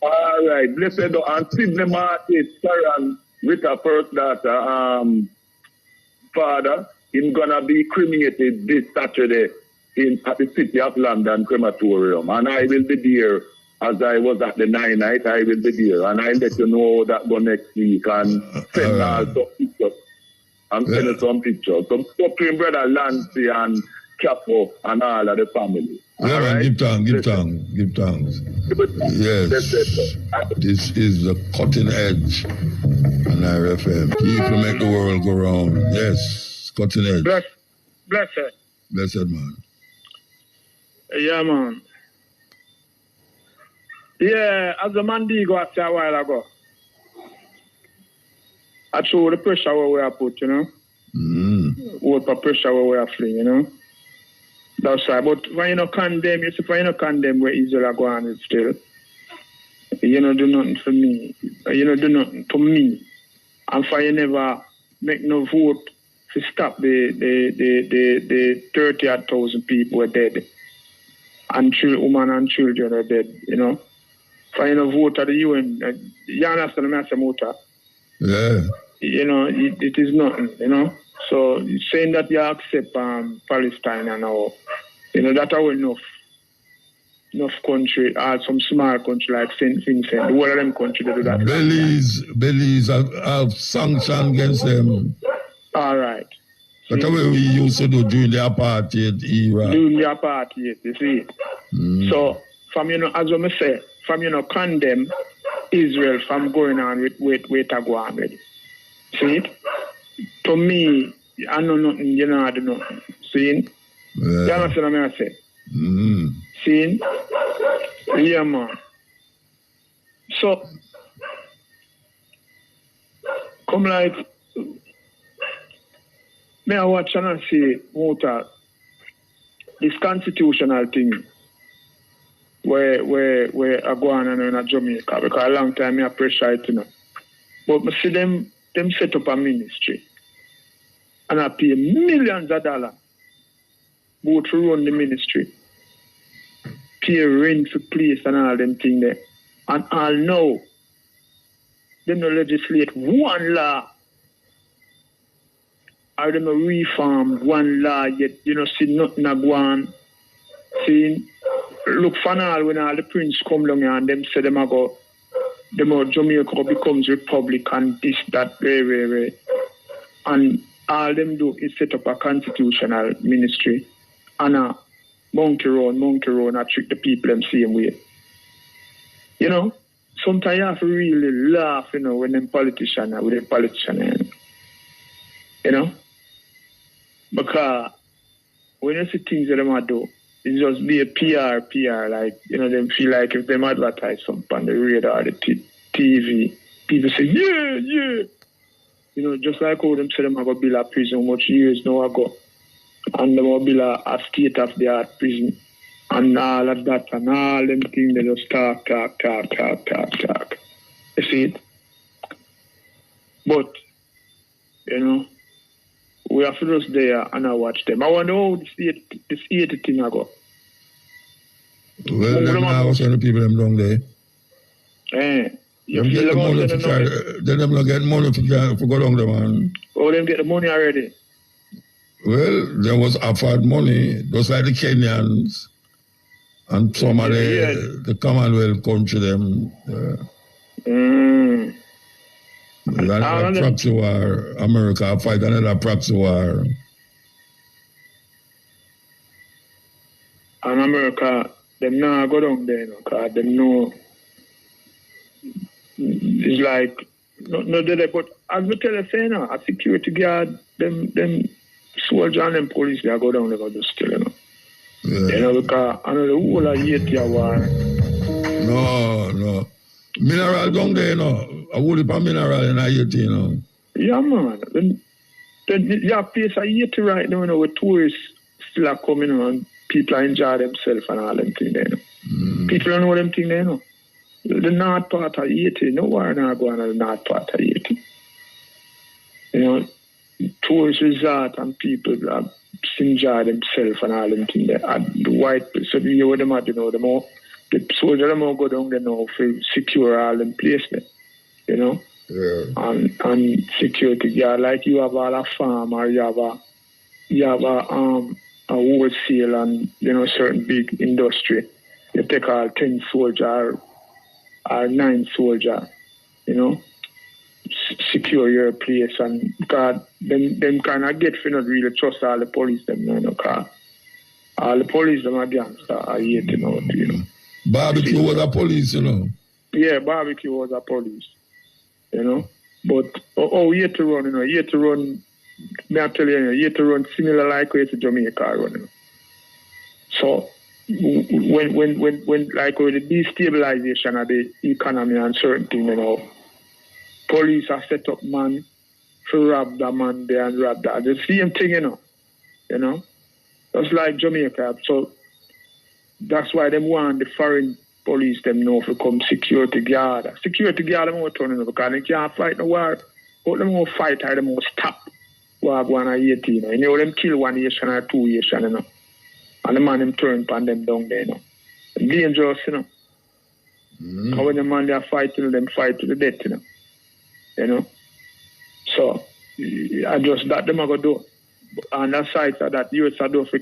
All right, blessed and Sidney Martin, Sharon, with her first daughter, father, he's gonna be cremated this Saturday at the City of London crematorium, and I will be there as I was at the 9 night. I will be there, and I'll let you know that go next week and send some pictures. I'm sending some pictures. Some stuff to him, brother Lancy and Capo and all of the family. Yeah, man, give thanks. Yes, this is the cutting edge on RFM. People make the world go round. Yes, cutting edge. Blessed, man. Yeah, man. Yeah, as the Mandigo asked a while ago, I show the pressure where we are put, you know. What for pressure where we are fling, you know. That's right. But when you don't condemn, you see, when you don't condemn where Israel are going is still, you know, do nothing for me. You know, do nothing to me. And for you never make no vote to stop the 30,000 people are dead. And women and children are dead, you know. For you know, vote at the UN, you understand me, muta? Yeah. You know, it is nothing, you know. So saying that you accept Palestine and all, you know, that are enough country, or some small country like St. Vincent, the whole of them country that do that. Belize have sanctions against them. All right. That's the way we used to do during the apartheid era. During the apartheid, you see. So, from, you know, as I say, from, you know, condemn Israel from going on with Taguan with. See it? To me, I know nothing, you know, I don't know. See? You understand what I say? See? Yeah, man. So, come like, may I watch and I see, muta, this constitutional thing where I go on and in Jamaica, because a long time I pressure it, you know. But I see them set up a ministry. And I pay millions of dollars both to run the ministry. pay rent for place and all them things there. And all now, them no legislate one law. Or them no reform one law yet, see nothing a go on. See, look for now when all the prince come along and them say them a go, Jamaica becomes republic and this, that, very. And all them do is set up a constitutional ministry and a monkey run, and trick the people them same way. Sometimes you have to really laugh, when them politicians are with them politicians. Because when you see things that them do, it's just be a PR, like, them feel like if them advertise something on the radio or the TV, people say, yeah. Just like how them say them have a bill of prison much years now ago. And them have a bill of state-of-the-art prison. And all of that, and all them things, they just talk. You see it? But, we have to just there and I watch them. I want to know how this 80 thing I go. Well, them now what's the people them down there? You them feel get the about money them to try, them not get money for go down there, man. Oh, them get the money already? Well, there was offered money, just like the Kenyans and some of the Commonwealth country them. Another proxy war, America fight another proxy war. And America, them now go down there, because them know it's like no there, but as we tell you now, a security guard, them soldiers and them police, they go down there go just kill, Yeah. Because I know the whole of 80 war. No. Mineral down there, a whole heap of mineral in Haiti, Yeah, man. Then place of Haiti right now, where tourists still are coming, and people are enjoying themselves and all them things there. People don't know them things there, The north part of Haiti, nowhere not going to the north part of Haiti. Tourist resort and people enjoy themselves and all them things there. And the white people, so you know them at, the soldiers them all go down there now for secure all them place there. Yeah. And security guard, like you have all a farm or you have a wholesale and certain big industry. You take all 10 soldiers or 9 soldiers, secure your place, and because them kind of get for not really trust all the police them, because all the police them are gangsters are hating out, Barbecue was a police, Yeah, barbecue was a police, But you have to run, you have to run. May I tell you have to run similar like way to Jamaica run. So when like with the destabilization of the economy and certain things, police are set up man to rob that man there and rob that. The same thing, Just like Jamaica. So that's why them want the foreign police them know to come security guard. Security guard them will turn because they can't fight the war. But them will fight or them will stop war going on 18. Them kill 1 Haitian or 2 Haitian, And the man them turn upon them down there, Dangerous, Because when the man they are fighting, them fight to the death, So I just that them are gonna do. And that side of that US are do for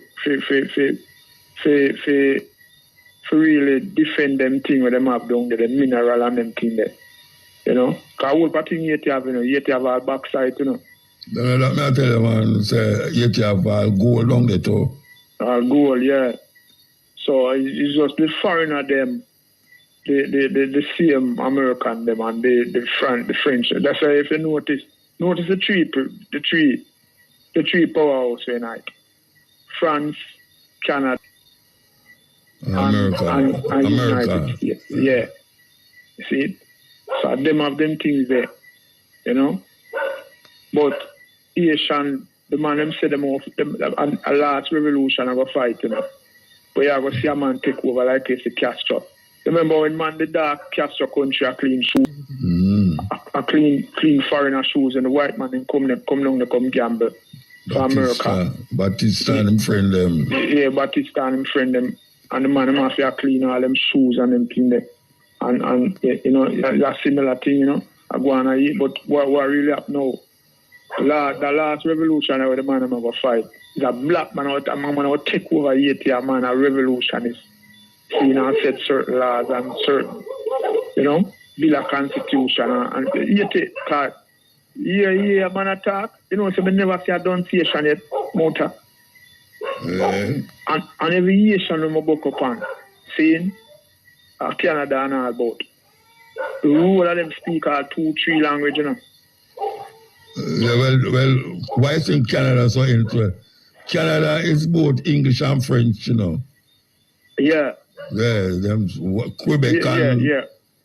really defend them thing where them have down there, the mineral and them thing there. Because whole thing Haiti have, Haiti have our backside, Let me tell you, man, say Haiti have gold down there too. Gold, yeah. So it's just the foreigner them, the same American them and the French. That's why if you notice the three powerhouse unite. France, Canada, America. and United States. Yeah. You see it? So them have them things there. But Asian, the man them said them off a last revolution of a fight, But you go see a man take over like it's a Castro. Remember when man the dark Castro country a clean shoes, a clean foreigner shoes, and the white man come down to come gamble for America. Batista and him friend them. Yeah, Batista and him friend them. And the man must have clean all them shoes and them thing there. And you know, that's similar thing, you know. I go on and eat, but what really up now? The last revolution where the man I'm going to fight is a black man out, a man will take over Haiti, a man, a revolutionist. You know, and set certain laws and certain, you know, build a constitution and Haiti, yeah, man attack. You know, so we never see a denunciation yet, muta. And every Haitian we book upon, seeing Canada and all about. The whole of them speak 2-3 languages, you know. Well, why is in Canada so into it? Canada is both English and French, you know. Yeah. Yeah, them Quebec and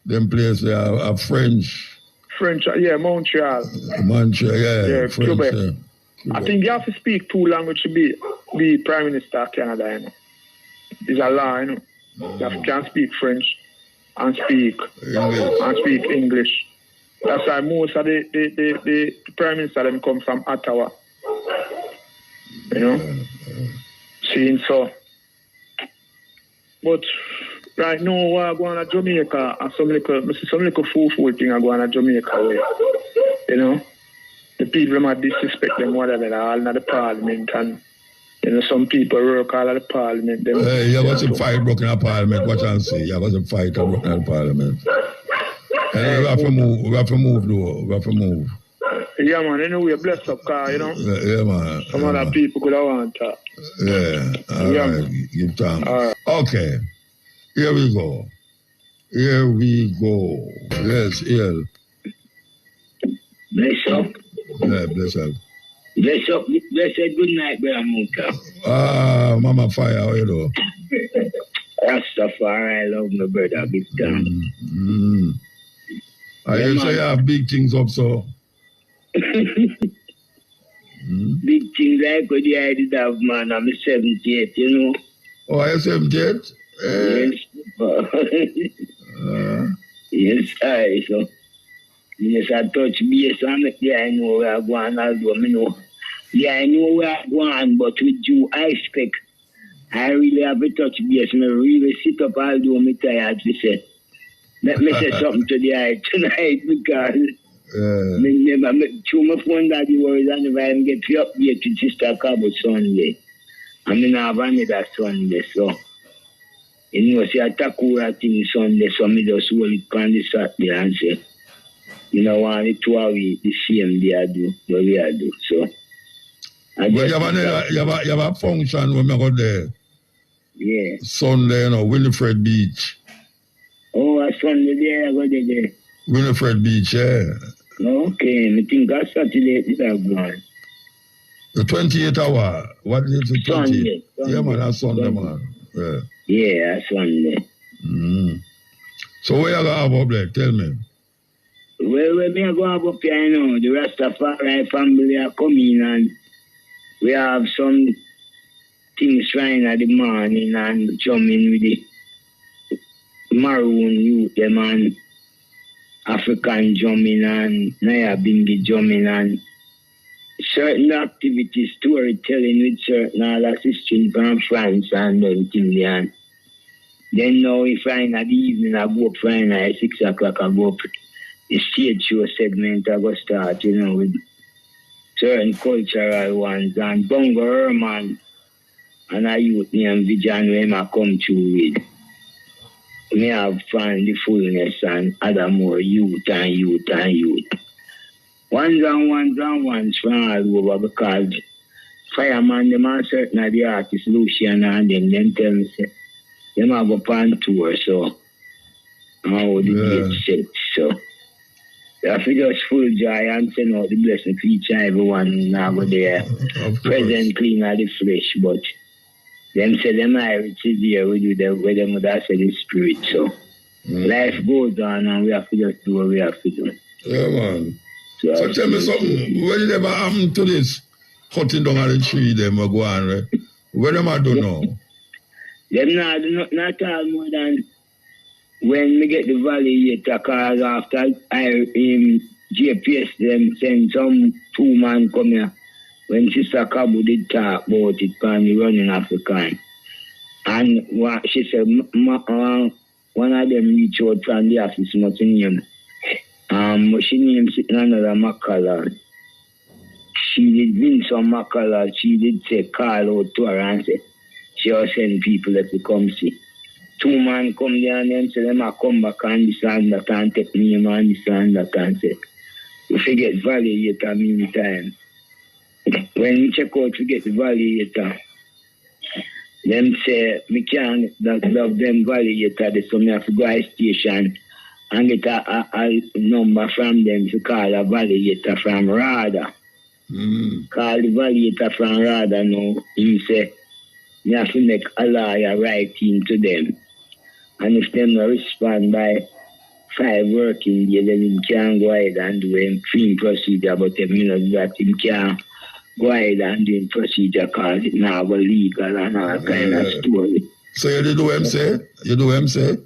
them places are French. French, yeah, Montreal. Yeah, French, Quebec. Yeah. I think you have to speak 2 languages to be Prime Minister of Canada, you know. It's a law, you know. You can speak French and speak English. That's why most of the Prime Minister them come from Ottawa. You know? Seeing so. But right now I go on to Jamaica and some little fool thing I go on to Jamaica way. You know? The people might disrespect them whatever they're all in the parliament and you know, some people work all at the parliament. You got some fight broken in parliament, what I say. You got some fight broken in parliament. And we have to move though. We have to move. Yeah, man. Anyway, bless up, car, you know. Yeah, man. Some other people could have want to. Yeah. All right. Give thanks. Okay. Here we go. Yes, Ian. Bless up. Yeah, bless up. Bless up. Bless up. Good night, brother Muta. Mama Fire, how you doing? Rastafari, I love my brother. Big time. I hear say you have big things up, so. Big things like what I did have, man. I'm 78, you know. Oh, are you 78? Yes. Yes, so. Yes, I touch base on it. Yeah, I know where I'm going. I know. Yeah, I know where I'm going, but with you, I expect. I really have a touch base. I really sit up all do me tired to say. Let me say something to the eye tonight because through my phone that you worries and if I get you up here to Sister Cabo Sunday. I mean I have another Sunday, so you know see I Takura thing Sunday, so me just hold it on the Saturday and say, you know want it 2 hours the same day I do, what we do. So you have a function when we go there. Yeah. Sunday, you know, Winifred Beach. Oh, a Sunday there, I go there. Winifred Beach, yeah. Okay, I think that's Saturday, did I go on? The 28 hour. What is it? Sunday. Yeah, man, that's Sunday, man. Yeah, that's Sunday. So where you going to have up there? Tell me. Well, we are going up here, you know, the Rastafari family are coming and we have some things flying at the morning and jumping with the maroon youth, them and African drumming and Naya Bingi drumming and certain activities, storytelling with certain other sisters from France and everything there. And then now we find at the evening, I go up Friday at 6 o'clock, I go up the stage show segment, I go start, you know, with certain cultural ones and Bongo Herman and a youth named Vijan when I come through with. Me have found the fullness and other more youth and youth and youth. Ones and ones from all over because Fireman, them are certain of the artists, Lucian and them tell me, say, them have a pan tour, so how the gate set, so. You have to just full joy and send out the blessing for each and everyone now go there. Present clean of the flesh, but them say them Irish is here with you, where them would have said the spirit, so life goes on and we have to just do what we have to do. Yeah, man. So tell me something, what did ever happen to this cutting down of the tree them or go on, right? Where them I don't know? Them not all more than when we get the valley yet, because after GPS them send some 2 man come here. When Sister Cabo did talk about it, pan the running African. And she said, one of them reach out from the office, nothing name. She named sitting another Macala. She did win some Macala. She did say, call out to her and say, she was sending people that to come see. 2 man come there and them say, them come back and this and that and take me and this and that and say, we forget validator meantime. When we check out, we get the validator. Them say, me can't love them validator, so me have to go to the station and get a number from them to call a validator from Rada. Call the validator from Rada now. He say, me have to make a lawyer writing to them. And if them not respond by 5 working days, then him can go ahead and do a free procedure, but if me not do that, him can go ahead and do procedure because it now go legal and all kind of story. So you did do him say? You do him say?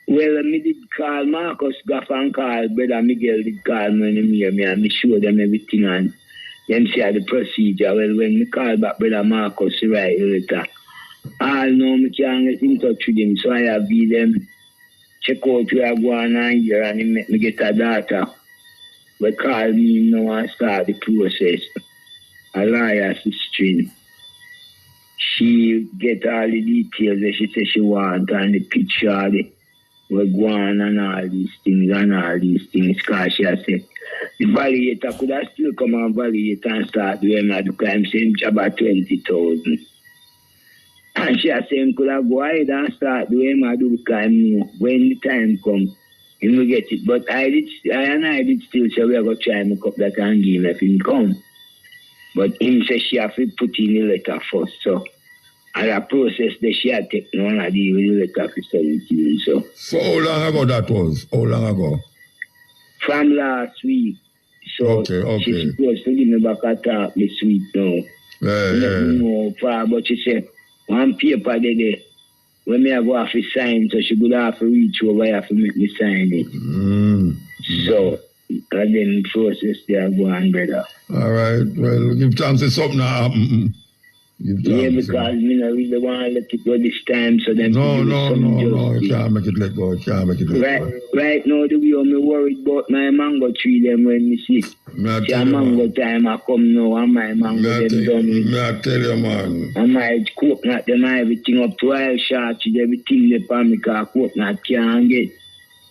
Well, me did call Marcus Gaff and call Brother Miguel did call me and me show them everything and them say the procedure. Well, when me call back Brother Marcus, he write later. All know me can't get in touch with him, so I have be them check out where I go on here and he make me get a data. But call me now and start the process. A lawyer sister. She get all the details that she says she want and the picture we go on and all these things because she has said the validator could have still come and validate and start doing at the crime same job about 20,000. And she has said him could have go ahead and start doing and do the crime when the time comes. He will get it. But I did still say we are going to try and make up that and give him if he come. But him says she have to put in the letter first. So, and the process that she had taken on, I deal with the letter for 17. So how long ago that was? How long ago? From last week. So, she's supposed to give me back a talk this week now. But she said, one paper there, when me go have to sign, so she would have to reach over here to make me sign it. So, and then process there go on, brother. All right. Well, give thanks to something now. Yeah, because me not really want to let it go this time, so then No, you can't make it let go. Right now, the way I'm worried about my mango tree, them when me see. Mango time I come now, and my mango them done. I tell you, man. And my coconut, them everything up to oil short, everything they pan me, because coconut can't get.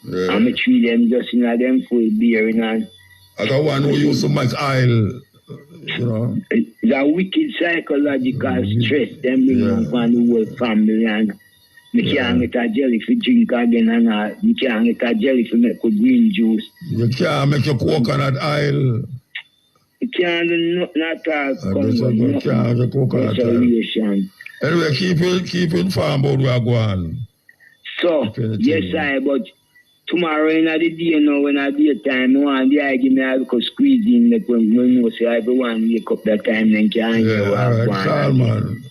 Yeah. And me tree them just in a them full beer, I got one who use so much oil. You know, the wicked psychological stress them bring on the whole family and me can't get a jelly for drink again and you can't get a jelly for make green juice. You can't make your coconut oil. You can't do nothing at all. You can't make coconut oil. Anyway, keep informed about where I go on. So, yes, but tomorrow in the day now, when I be time, one day I give me a little squeeze in the when you say everyone wake up that time then can hear what I'm going man.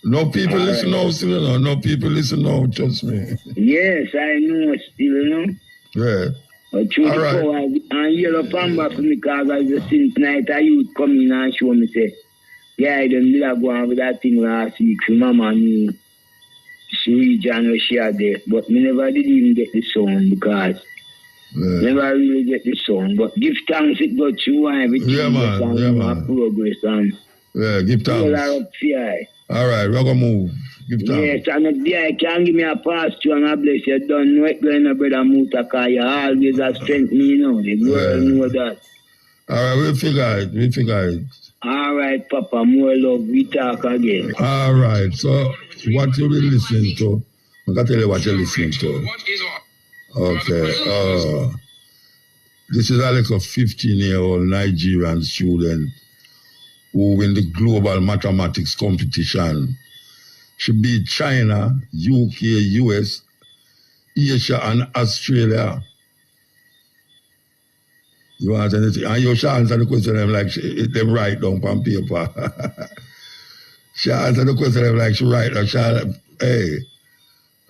No people listen now, still, no people listen now, trust me. Yes, I know still, Yeah. But through the power and yellow pamba for me because I just since night I youth come in and show me say, yeah, I done did go on with that thing last week for mama knew. Region where she had there, but me never did even get the song because never really get the song. But give thanks it got you and everything. Yeah, man. Progress and give thanks. All right, we're gonna move. Give thanks. Yes, and if I can give me a pass to and I bless you, don't know it going to brother Muta because you always have strength me, The world know that. All right, we'll figure it. All right, Papa, more love. We talk again. All right, so what you been listening to? I'm going to tell you what you're listening to. Okay. This is like a 15-year-old Nigerian student who win the global mathematics competition. She beat China, UK, US, Asia, and Australia. You want anything? And you should answer the question like them write down on paper. She answer the question like she write down, hey.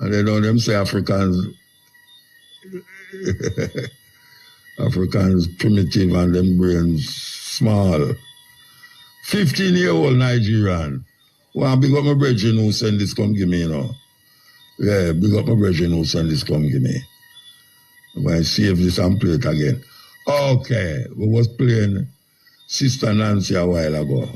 And they know them say Africans primitive and them brains small. 15-year-old Nigerian Well, big up my brethren who send this come give me, you know. Yeah, big up my brethren who send this come give me. I'm going to save this and play it again. Okay, we was playing Sister Nancy a while ago.